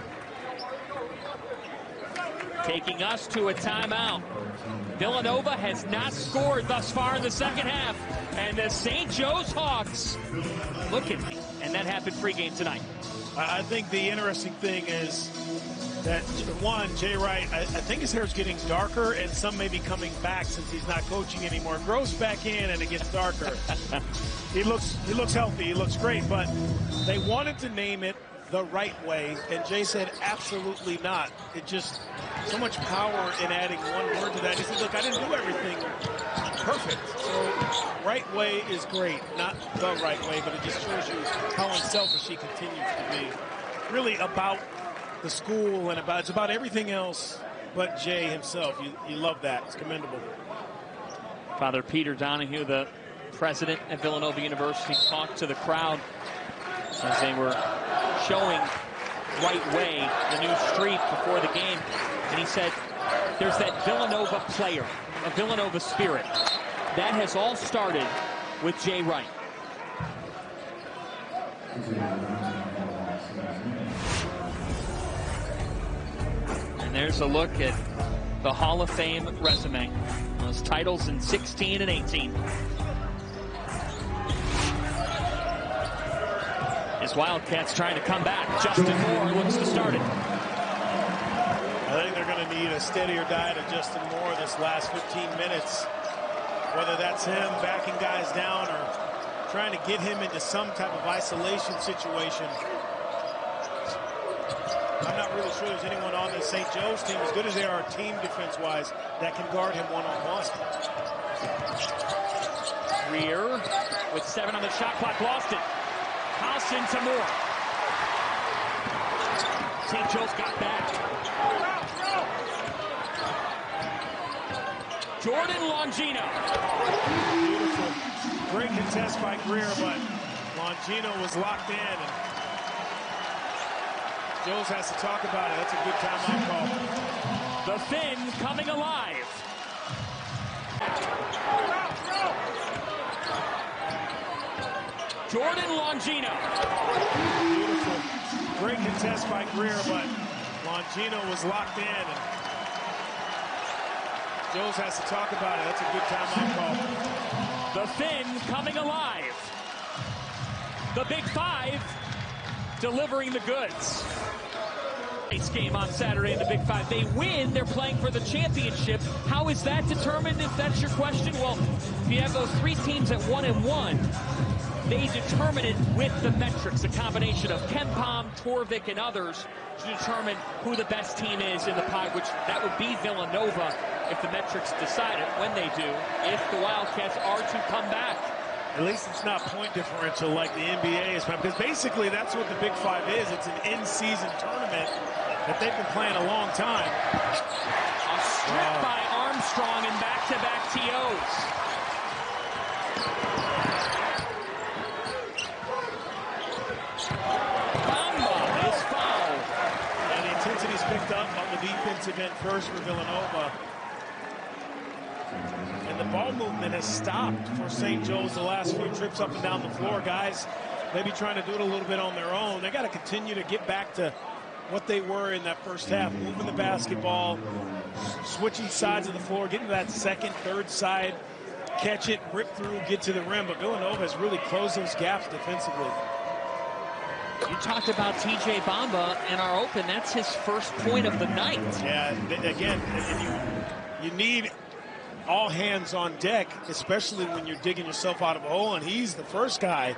taking us to a timeout. Villanova has not scored thus far in the second half, and the St. Joe's Hawks, look at me, and that happened pregame tonight. I think the interesting thing is that, one, Jay Wright, I think his hair's getting darker, and some may be coming back since he's not coaching anymore. It grows back in, and it gets darker. He looks healthy. He looks great, but they wanted to name it the right way, and Jay said absolutely not. It just, so much power in adding one word to that. He said, look, I didn't do everything perfect. So right way is great, not the right way, but it just shows you how unselfish he continues to be. Really about the school and it's about everything else but Jay himself. You love that. It's commendable. Father Peter Donahue, the president at Villanova University, talked to the crowd as they were showing Right Way, the new street, before the game. And he said, there's that Villanova player, a Villanova spirit. That has all started with Jay Wright. And there's a look at the Hall of Fame resume. Those titles in 16 and 18. His Wildcats trying to come back. Justin Moore looks to start it. I think they're going to need a steadier diet of Justin Moore this last 15 minutes. Whether that's him backing guys down or trying to get him into some type of isolation situation. I'm not really sure there's anyone on this St. Joe's team, as good as they are team defense-wise, that can guard him one-on-one. Rear with 7 on the shot clock, lost it. House into Moore. St. Joe's got back. Jordan Longino. Beautiful. Great contest by Greer, but Longino was locked in. And Joes has to talk about it. That's a good timeout call. The Fins coming alive. Jordan Longino. Beautiful. Great contest by Greer, but Longino was locked in. And Joes has to talk about it. That's a good timeout call. The Fins coming alive. The Big Five delivering the goods. Nice game on Saturday in the Big Five. They win, they're playing for the championship. How is that determined, if that's your question? Well, if you have those 3 teams at 1-1, they determine it with the metrics, a combination of KenPom, Torvik, and others to determine who the best team is in the pod, which that would be Villanova if the metrics decide it, when they do, if the Wildcats are to come back. At least it's not point differential like the NBA is, because basically that's what the Big Five is. It's an in-season tournament that they've been playing a long time. A strip by Armstrong and back-to-back TOs. Bamba is fouled. And the intensity's picked up on the defensive end first for Villanova. And the ball movement has stopped for St. Joe's the last few trips up and down the floor. Guys maybe trying to do it a little bit on their own. They got to continue to get back to what they were in that first half, moving the basketball, switching sides of the floor, getting to that second, third side, catch it, rip through, get to the rim. But Villanova has really closed those gaps defensively. You talked about TJ Bamba in our open. That's his first point of the night. Yeah, again, you need all hands on deck, especially when you're digging yourself out of a hole, and he's the first guy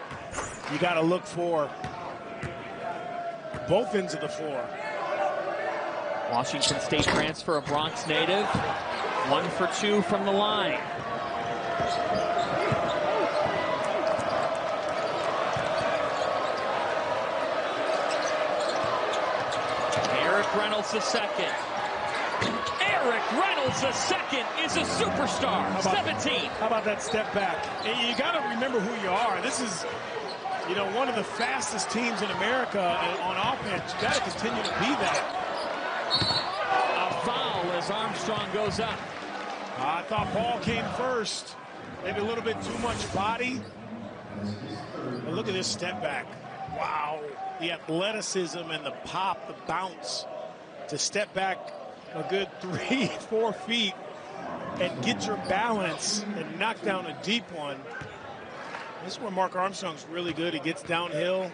you got to look for both ends of the floor. Washington State transfer, a Bronx native, 1 for 2 from the line. Eric Reynolds II. Eric Reynolds II is a superstar. 17. How about that step back? And you got to remember who you are. This is, you know, one of the fastest teams in America on offense. You got to continue to be that. A foul as Armstrong goes up. I thought ball came first. Maybe a little bit too much body. But look at this step back. Wow. The athleticism and the pop, the bounce to step back a good 3-4 feet and get your balance and knock down a deep one. This is where Mark Armstrong's really good. He gets downhill.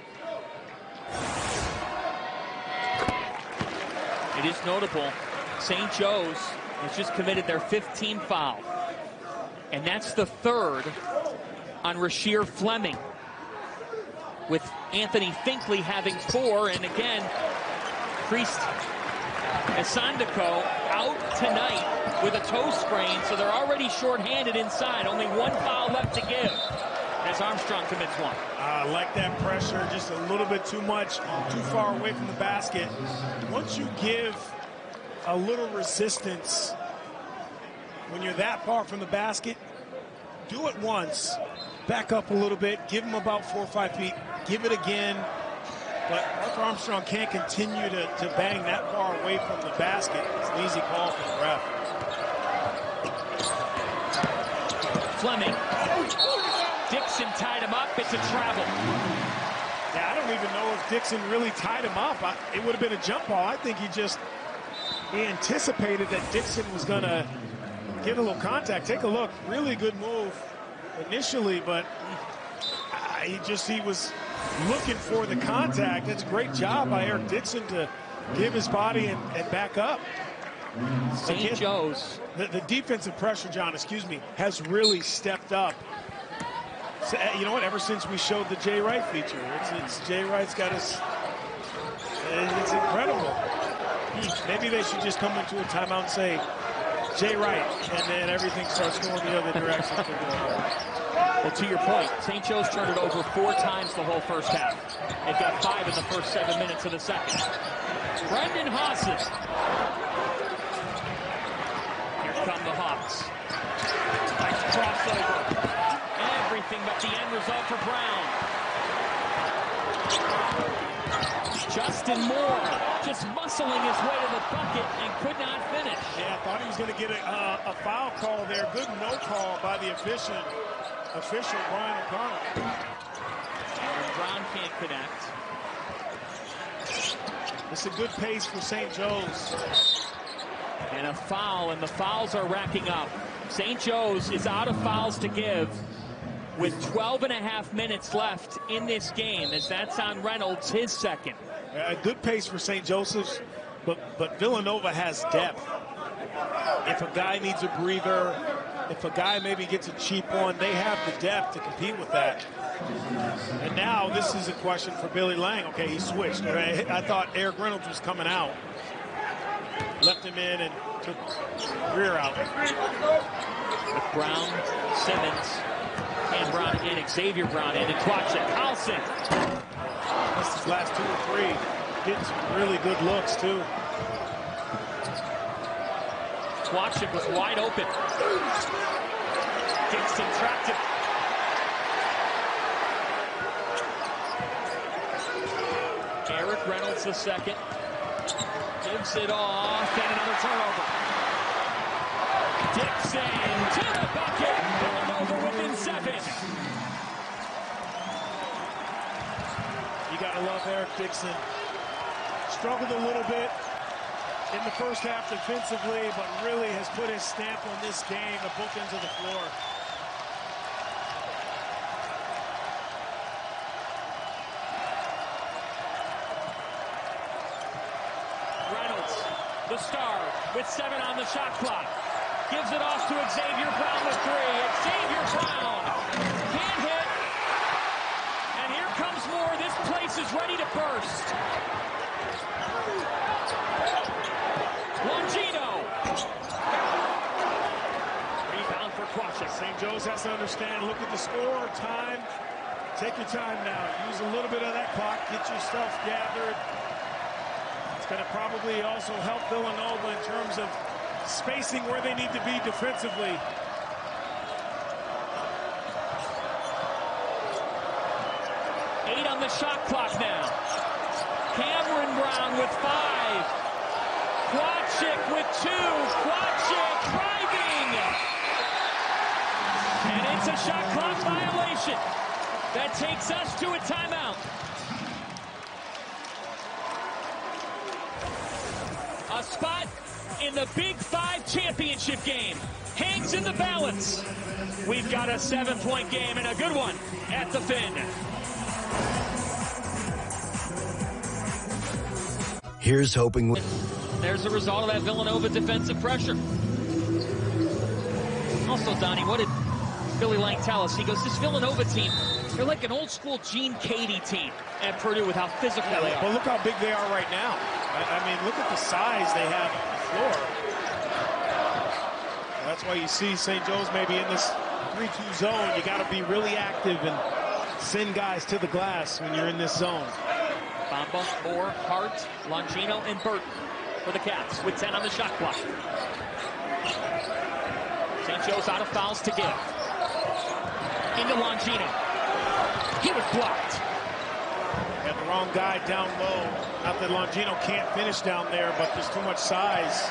It is notable, St. Joe's has just committed their 15th foul. And that's the third on Rasheer Fleming, with Anthony Finkley having 4. And again, Priest Asandiko out tonight with a toe sprain, so they're already shorthanded inside. Only 1 foul left to give as Armstrong commits 1. I like that pressure, just a little bit too much, too far away from the basket. Once you give a little resistance when you're that far from the basket, do it once, back up a little bit, give him about 4 or 5 feet, give it again. But Mark Armstrong can't continue to bang that far away from the basket. It's an easy call for the ref. Fleming. Dixon tied him up. It's a travel. Yeah, I don't even know if Dixon really tied him up. It would have been a jump ball. I think he anticipated that Dixon was going to get a little contact. Take a look. Really good move initially, but he was looking for the contact. That's a great job by Eric Dixon to give his body and back up. St. Joe's. The defensive pressure, John, has really stepped up. So, you know what? Ever since we showed the Jay Wright feature, it's Jay Wright's got his. It's incredible. Maybe they should just come into a timeout and say Jay Wright, and then everything starts going the other direction. Well, to your point, St. Joe's turned it over 4 times the whole first half. They've got 5 in the first 7 minutes of the second. Brendan Hawson. Here come the Hawks. Nice crossover. Everything but the end result for Brown. Justin Moore just muscling his way to the bucket and could not finish. Yeah, I thought he was going to get a foul call there. Good no call by the official Brian O'Connell. And Brown can't connect. It's a good pace for St. Joe's. And a foul, and the fouls are racking up. St. Joe's is out of fouls to give with 12.5 minutes left in this game, as that's on Reynolds, his second. A good pace for St. Joseph's, but Villanova has depth. If a guy needs a breather, if a guy maybe gets a cheap one, they have the depth to compete with that. And now this is a question for Billy Lang. Okay, he switched. I thought Eric Reynolds was coming out. Left him in and took Greer out. Brown, Simmons, and Brown in, Xavier Brown in, and Twatchik, Carlson. That's his last 2 or 3. Getting some really good looks, too. Twatchik was wide open. Dixon trapped it. Eric Reynolds the second. Gives it off, and another turnover. Dixon to the bucket. Villanova within 7. You gotta love Eric Dixon. Struggled a little bit in the first half defensively, but really has put his stamp on this game, the bookends of the floor. Reynolds, the star, with 7 on the shot clock. Gives it off to Xavier Brown with 3. Xavier Brown can't hit. And here comes Moore. This place is ready to burst. Longino. Rebound for Twatchik. St. Joe's has to understand, look at the score, time. Take your time now. Use a little bit of that clock. Get your stuff gathered. It's going to probably also help Villanova in terms of spacing where they need to be defensively. Eight on the shot clock now. Cameron Brown with 5. Twatchik with 2. Twatchik driving. And it's a shot clock violation. That takes us to a timeout. A spot in the Big 5 championship game hangs in the balance. We've got a 7-point game and a good one at the Finn. Here's hoping. There's the result of that Villanova defensive pressure. Also, Donnie, what did Billy Lang tell us? He goes, this Villanova team, they're like an old school Gene Cady team at Purdue with how physical they are. But look how big they are right now. I mean, look at the size they have on the floor. That's why you see St. Joe's maybe in this 3-2 zone. You got to be really active and send guys to the glass when you're in this zone. Bamba, Moore, Hart, Longino, and Burton for the Cats with 10 on the shot clock. St. Joe's out of fouls to give. Into Longino. He was blocked. Got the wrong guy down low. Not that Longino can't finish down there, but there's too much size.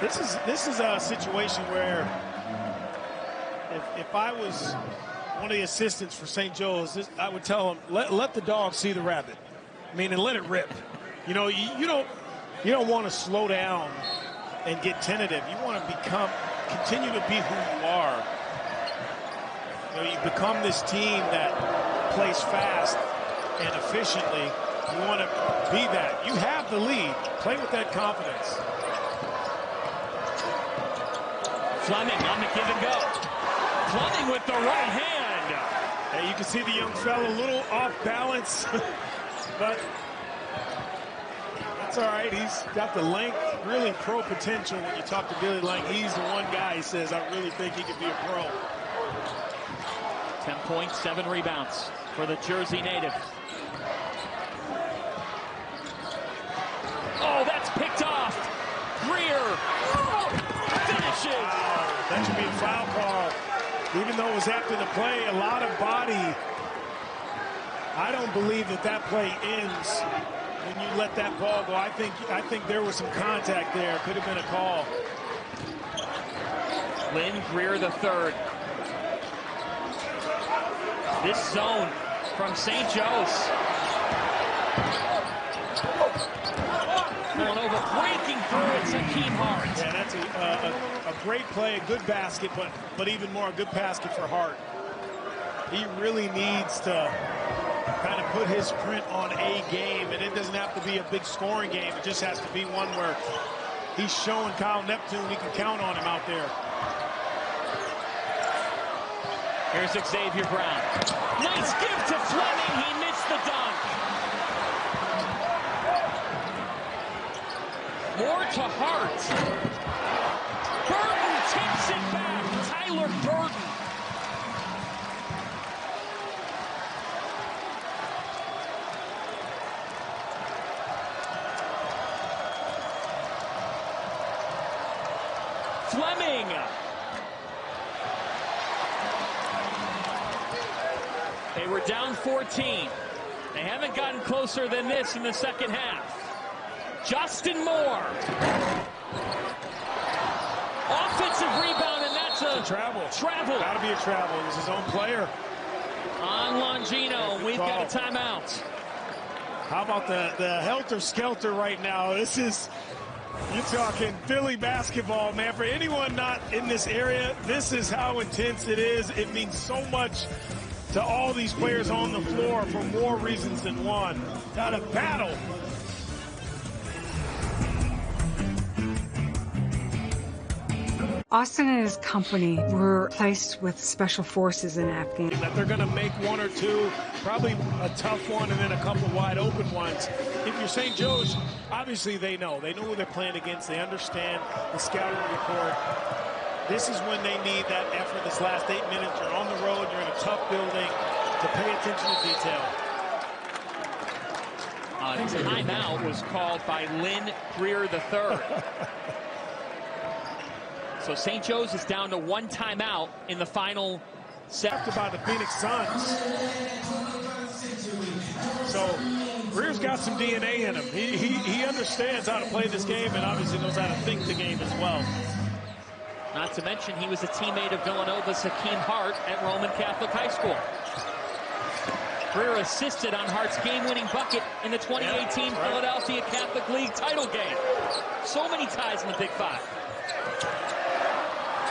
This is a situation where if I was one of the assistants for St. Joe's, I would tell him, let the dog see the rabbit. I mean, and let it rip. You know, you don't want to slow down and get tentative. You want to continue to be who you are. You know, you become this team that plays fast and efficiently. You want to be that. You have the lead. Play with that confidence. Fleming on the give and go. Fleming with the right hand. Hey, you can see the young fella a little off balance, but that's all right. He's got the length, really pro potential. When you talk to Billy Lang, he's the one guy he says, I really think he could be a pro. 10 points, 7 rebounds for the Jersey native. Oh, that's picked off. Greer finishes. Wow, that should be a foul call. Even though it was after the play, a lot of body. I don't believe that play ends when you let that ball go. I think there was some contact there. Could have been a call. Lynn Greer III. This zone from St. Joe's. Villanova breaking through it. Hakeem Hart. Yeah, that's a great play, a good basket, but even more a good basket for Hart. He really needs to kind of put his print on a game, and it doesn't have to be a big scoring game. It just has to be one where he's showing Kyle Neptune he can count on him out there. Here's Xavier Brown. Nice give to Fleming. He missed the dunk. More to Hart. Burton tips it back. Tyler Burton. Fleming. They were down 14. They haven't gotten closer than this in the second half. Justin Moore. Offensive rebound, and that's a travel. Got to be a travel. It was his own player. On Longino. We've got a timeout. How about the helter-skelter right now? You're talking Philly basketball, man. For anyone not in this area, this is how intense it is. It means so much to all these players on the floor for more reasons than one. Got a battle. Austin and his company were placed with special forces in Afghanistan. That they're going to make one or two, probably a tough one, and then a couple wide open ones. If you're St. Joe's, obviously they know. They know who they're playing against. They understand the scouting report. This is when they need that effort. This last 8 minutes, you're on the road, you're in a tough building, to pay attention to detail. Timeout was called by Lynn Greer III. So St. Joe's is down to 1 timeout in the final set. Talked about the Phoenix Suns. So Greer's got some DNA in him. He understands how to play this game and obviously knows how to think the game as well. Not to mention he was a teammate of Villanova's Hakeem Hart at Roman Catholic High School. Greer assisted on Hart's game-winning bucket in the 2018 Philadelphia Catholic League title game. So many ties in the Big Five.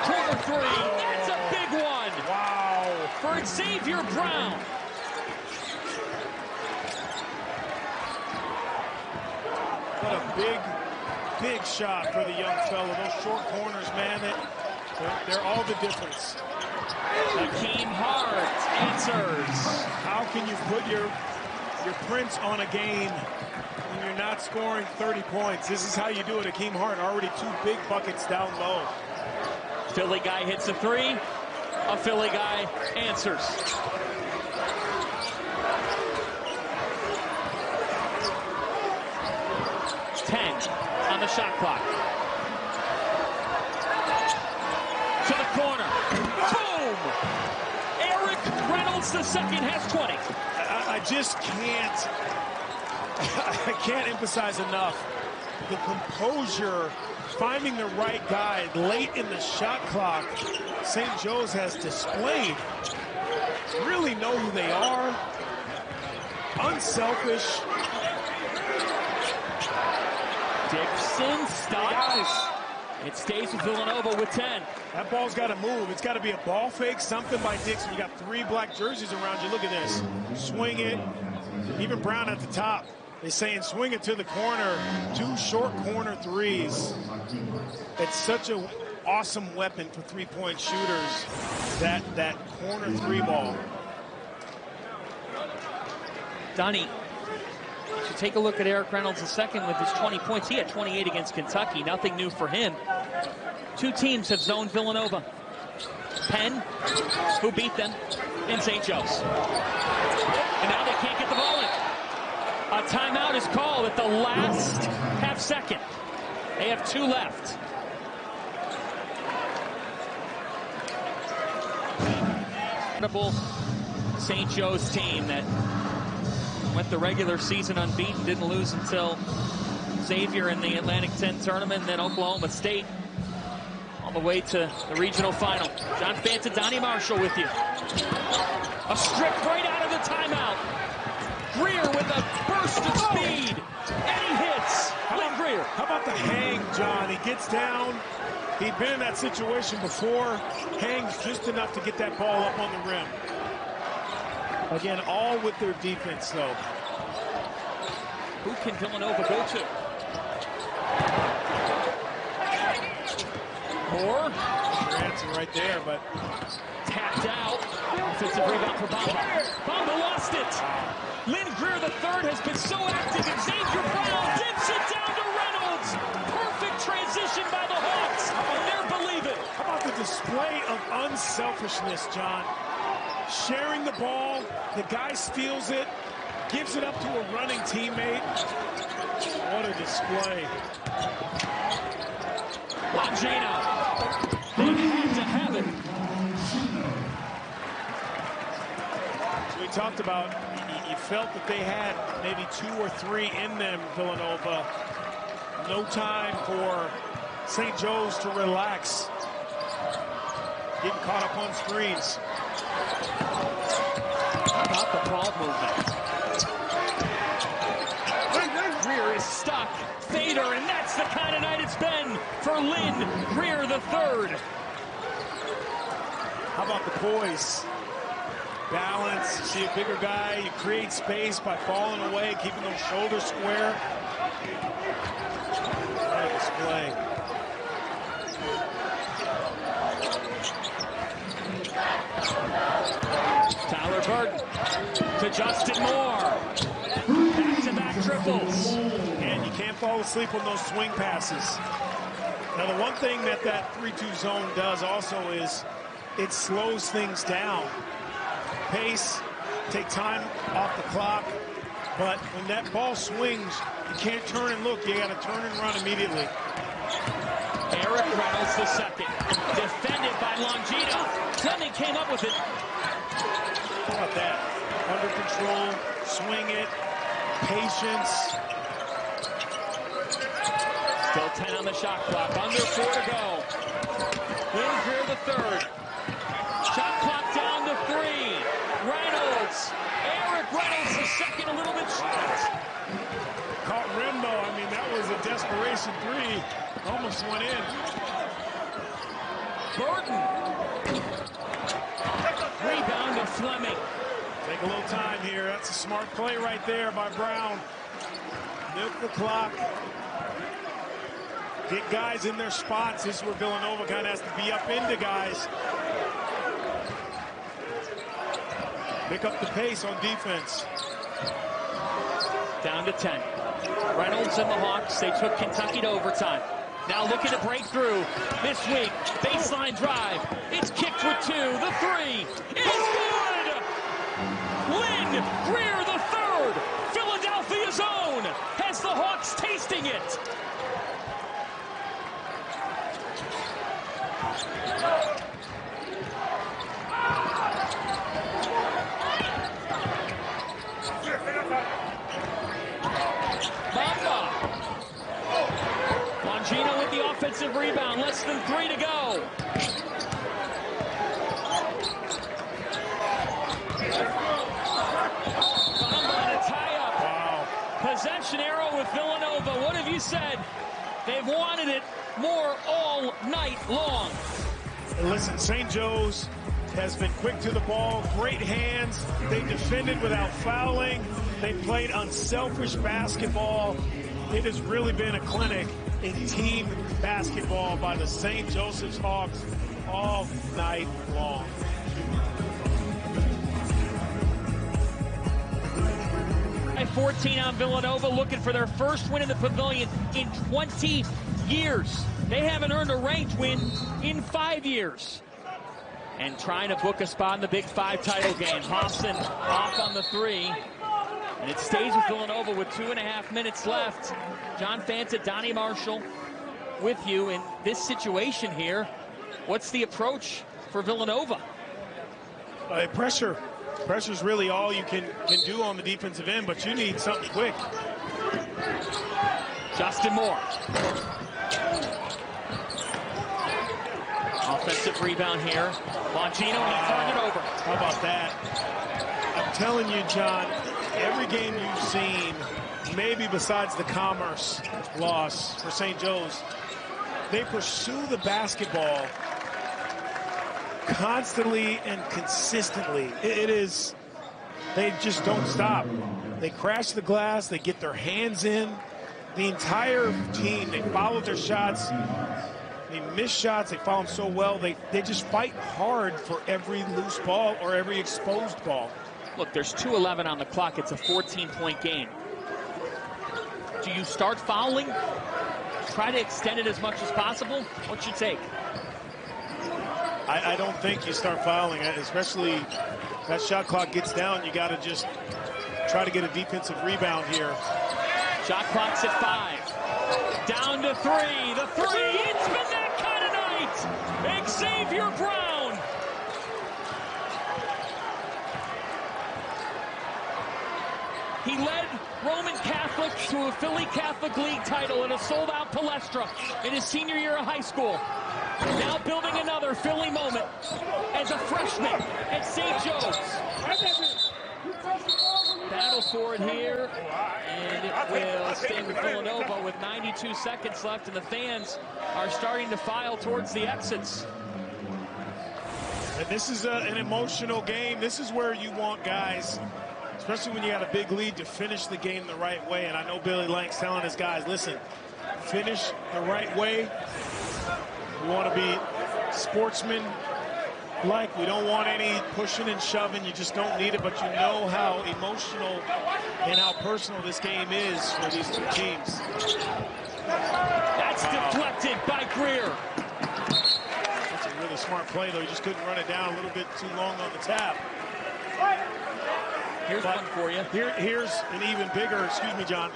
Corner three, that's a big one. Wow. For Xavier Brown. What a big shot for the young fella. Those short corners, man, they're all the difference. Hakeem Hart answers. How can you put your prints on a game when you're not scoring 30 points? This is how you do it. Hakeem Hart already 2 big buckets down low. Philly guy hits a three. A Philly guy answers. On the shot clock. To the corner. Boom! Eric Reynolds II has 20. I just can't. I can't emphasize enough the composure, finding the right guy late in the shot clock. St. Joe's has displayed. Really know who they are. Unselfish. Dixon stops. It stays with Villanova with 10. That ball's got to move. It's got to be a ball fake, something by Dixon. You got 3 black jerseys around you. Look at this. Swing it. Even Brown at the top. They're saying swing it to the corner. 2 short corner threes. It's such an awesome weapon for three-point shooters, that corner 3 ball. Donnie, you should take a look at Eric Reynolds II with his 20 points. He had 28 against Kentucky. Nothing new for him. 2 teams have zoned Villanova. Penn, who beat them, in St. Joe's. And now they can't get the ball in. A timeout is called at the last half second. They have 2 left. Incredible St. Joe's team that went the regular season unbeaten, didn't lose until Xavier in the Atlantic 10 tournament, and then Oklahoma State on the way to the regional final. John Fanta, Donnie Marshall with you. A strip right out of the timeout. Greer with a burst of speed, and he hits. Lynn Greer. How about the hang, John? He gets down. He'd been in that situation before. Hangs just enough to get that ball up on the rim. Again, all with their defense, though. Who can Villanova go to? Moore. Your answer right there, but tapped out. Offensive rebound for Bamba. Bamba lost it. Lynn Greer III has been so active, and Xavier Brown dips it down to Reynolds. Perfect transition by the Hawks, and they're believing. How about the display of unselfishness, John? Sharing the ball, the guy steals it, gives it up to a running teammate. What a display. Longino. They had to have it. So we talked about, you felt that they had maybe 2 or 3 in them, Villanova. No time for St. Joe's to relax. Getting caught up on screens. How about the ball movement? Greer is stuck. Fader, and that's the kind of night it's been for Lynn Greer III. How about the poise? Balance. You see a bigger guy, you create space by falling away, keeping those shoulders square. What a display. Tyler Burton to Justin Moore. Back-to-back triples. And you can't fall asleep on those swing passes. Now, the one thing that 3-2 zone does also is it slows things down. Pace, take time off the clock. But when that ball swings, you can't turn and look. You got to turn and run immediately. Eric Reynolds II. Defended by Longino. Fleming came up with it. How about that? Under control, swing it, patience. Still 10 on the shot clock. Under 4 to go. Lynn Greer III. Shot clock down to 3. Reynolds. Eric second a little bit short. Caught rim, though. I mean, that was a desperation three. Almost went in. Burton. Rebound to Fleming. Take a little time here. That's a smart play right there by Brown. Milk the clock. Get guys in their spots. This is where Villanova kind of has to be up into guys. Pick up the pace on defense. Down to 10. Reynolds and the Hawks, they took Kentucky to overtime. Now looking to break through this week. Baseline drive. It's kicked with two. The three is good. Lynn Greer the third. Philadelphia's own has the Hawks tasting it. Longino with the offensive rebound. Less than 3 to go. Bamba and a tie-up. Wow. Possession arrow with Villanova. What have you said? They've wanted it more all night long. And listen, St. Joe's has been quick to the ball, great hands. They defended without fouling. They played unselfish basketball. It has really been a clinic in team basketball by the St. Joseph's Hawks all night long. At 14 on Villanova, looking for their first win in the Pavilion in 20 years. They haven't earned a ranked win in 5 years. And trying to book a spot in the Big 5 title game. Hobson off on the three. And it stays with Villanova with 2.5 minutes left. John Fanta, Donnie Marshall with you in this situation here. What's the approach for Villanova? Pressure. Pressure's really all you can do on the defensive end, but you need something quick. Justin Moore. Offensive rebound here. Longino, and he turned it over. How about that? I'm telling you, John, every game you've seen, maybe besides the Commerce loss for St. Joe's, they pursue the basketball constantly and consistently. It is, they just don't stop. They crash the glass, they get their hands in. The entire team, they follow their shots. They miss shots, they follow them so well. They just fight hard for every loose ball or every exposed ball. Look, there's 2:11 on the clock. It's a 14-point game. Do you start fouling? Try to extend it as much as possible? What's your take? I don't think you start fouling, especially that shot clock gets down. You got to just try to get a defensive rebound here. Shot clock's at 5. Down to 3. The three. It's been that kind of night. Xavier Brown. He led Roman Catholics to a Philly Catholic League title and a sold-out Palestra in his senior year of high school. Now building another Philly moment as a freshman at St. Joe's. Battle for it here, and it will stay with Villanova with 92 seconds left, and the fans are starting to file towards the exits. And this is an emotional game. This is where you want guys, especially when you got a big lead, to finish the game the right way. And I know Billy Lank's telling his guys, listen, finish the right way. We want to be sportsman-like. We don't want any pushing and shoving. You just don't need it, but you know how emotional and how personal this game is for these two teams. That's deflected by Greer. That's a really smart play, though. He just couldn't run it down a little bit too long on the tap. Here's one for you. Here's an even bigger, excuse me, John.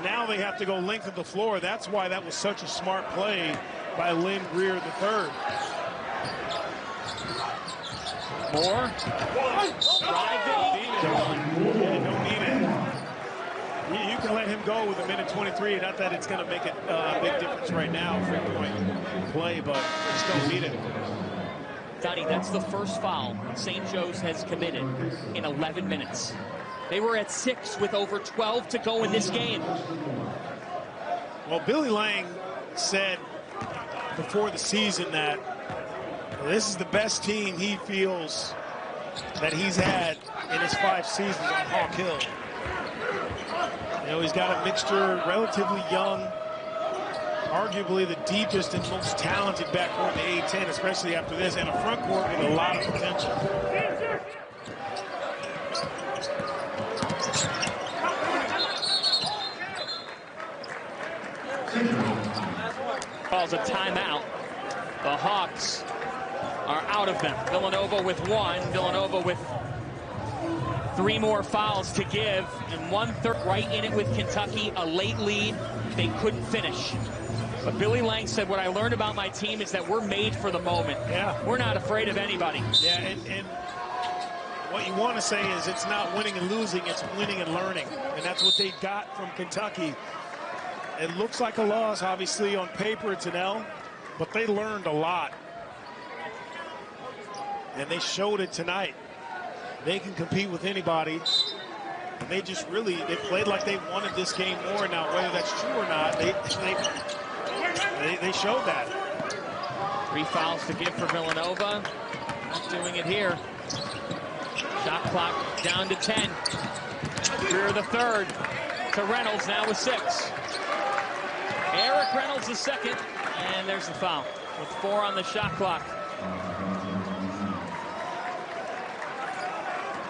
Now they have to go length of the floor. That's why that was such a smart play by Lynn Greer III. Moore. Driving. Don't need it. You can let him go with a minute 23. Not that it's going to make a big difference right now, 3-point play, but just don't need it. Donnie, that's the first foul St. Joe's has committed in 11 minutes. They were at 6 with over 12 to go in this game. Well, Billy Lang said before the season that this is the best team he feels that he's had in his 5 seasons on Hawk Hill. You know, he's got a mixture, relatively young, arguably the deepest and most talented backcourt in the A-10, especially after this, and a front court with a lot of potential. Calls a timeout. The Hawks are out of them. Villanova with 1. Villanova with 3 more fouls to give, and 1/3 right in it with Kentucky. A late lead. They couldn't finish. But Billy Lang said, what I learned about my team is that we're made for the moment. Yeah. We're not afraid of anybody. Yeah, and what you want to say is it's not winning and losing, it's winning and learning. And that's what they got from Kentucky. It looks like a loss, obviously, on paper it's an L, but they learned a lot. And they showed it tonight. They can compete with anybody. And they just really, they played like they wanted this game more. Now, whether that's true or not, they showed that. 3 fouls to give for Villanova. Not doing it here. Shot clock down to 10. Greer the 3rd to Reynolds, now with 6. Eric Reynolds the 2nd, and there's the foul with 4 on the shot clock.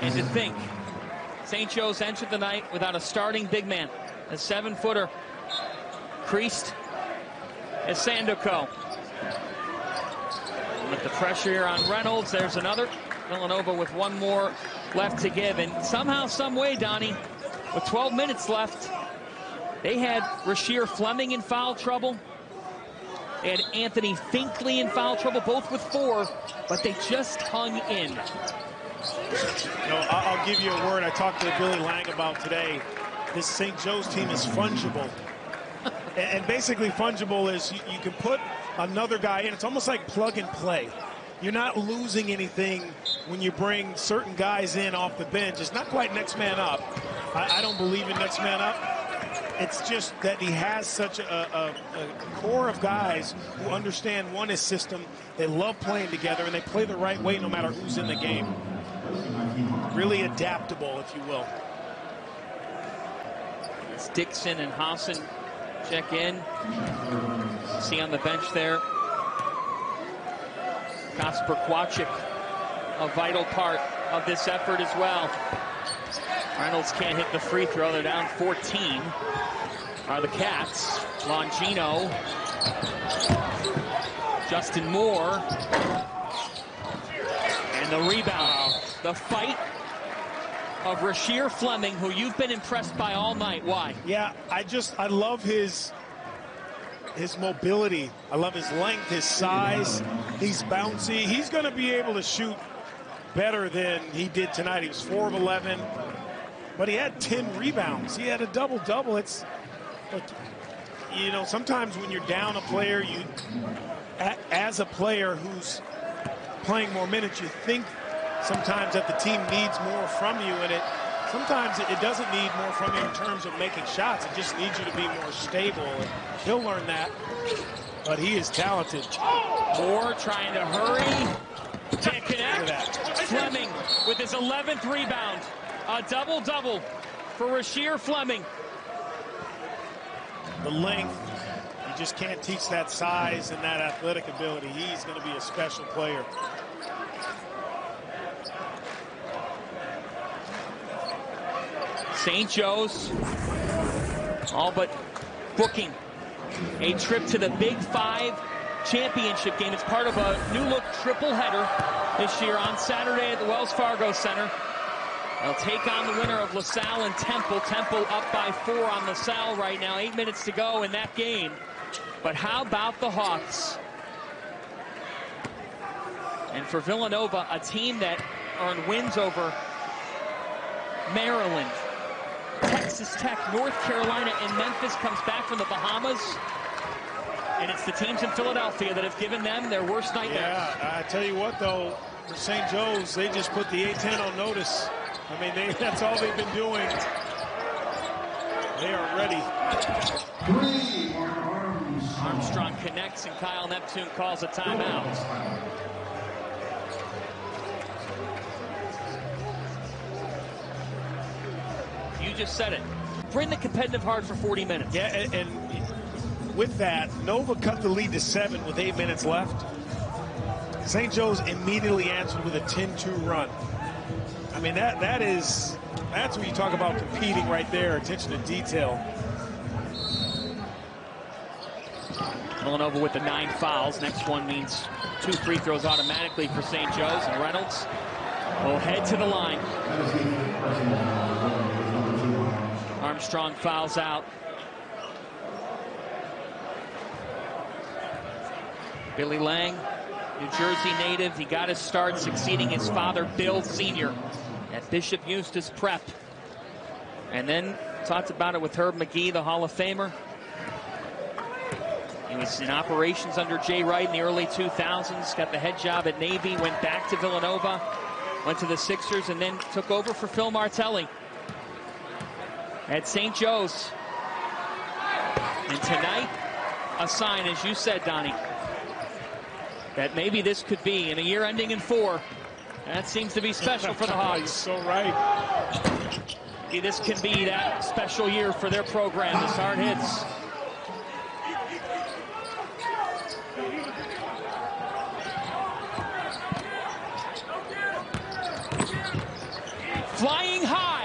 And to think, St. Joe's entered the night without a starting big man. A 7-footer creased as Sandoco. With the pressure here on Reynolds, there's another. Villanova with 1 more left to give. And somehow, some way, Donnie, with 12 minutes left, they had Rasheer Fleming in foul trouble. They had Anthony Finkley in foul trouble, both with 4, but they just hung in. You know, I'll give you a word I talked to Billy Lang about today. This St. Joe's team is fungible. And basically fungible is you can put another guy in. It's almost like plug and play. You're not losing anything when you bring certain guys in off the bench. It's not quite next man up. I don't believe in next man up. It's just that he has such a core of guys who understand his system. They love playing together, and they play the right way no matter who's in the game. Really adaptable, if you will. It's Dixon and Hassan check in. See on the bench there, Kasper Kwachik, a vital part of this effort as well. Reynolds can't hit the free throw. They're down 14. Are the Cats. Longino. Justin Moore. And the rebound. The fight of Rasheer Fleming, who you've been impressed by all night. Why? Yeah, I love his mobility. I love his length, his size. He's bouncy. He's going to be able to shoot better than he did tonight. He was 4 of 11, but he had 10 rebounds. He had a double-double. It's, you know, sometimes when you're down a player, as a player who's playing more minutes, you think sometimes that the team needs more from you, and sometimes it doesn't need more from you in terms of making shots. It just needs you to be more stable. And he'll learn that, but he is talented. Moore trying to hurry. Can't connect. Fleming with his 11th rebound. A double-double for Rasheer Fleming. The length, you just can't teach that size and that athletic ability. He's going to be a special player. St. Joe's all but booking a trip to the Big 5 championship game. It's part of a new-look triple header this year on Saturday at the Wells Fargo Center. They'll take on the winner of LaSalle and Temple. Temple up by 4 on LaSalle right now. 8 minutes to go in that game. But how about the Hawks? And for Villanova, a team that earned wins over Maryland, Texas Tech, North Carolina, and Memphis, comes back from the Bahamas. And it's the teams in Philadelphia that have given them their worst nightmare. Yeah, I tell you what, though, for St. Joe's, they just put the A-10 on notice. I mean, that's all they've been doing. They are ready. Armstrong connects, and Kyle Neptune calls a timeout. You just said it. Bring the competitive heart for 40 minutes. Yeah, and with that, Nova cut the lead to 7 with 8 minutes left. St. Joe's immediately answered with a 10-2 run. I mean, that's when you talk about competing right there, attention to detail. Villanova with the 9 fouls. Next one means 2 free throws automatically for St. Joe's, and Reynolds will head to the line. Armstrong fouls out. Billy Lang, New Jersey native. He got his start succeeding his father, Bill Sr., at Bishop Eustace Prep. And then talked about it with Herb McGee, the Hall of Famer. He was in operations under Jay Wright in the early 2000s, got the head job at Navy, went back to Villanova, went to the Sixers, and then took over for Phil Martelli at St. Joe's. And tonight, a sign, as you said, Donnie, that maybe this could be, in a year ending in 4, that seems to be special for the Hogs. So right. Maybe this can be that special year for their program. This hard hits. Flying high.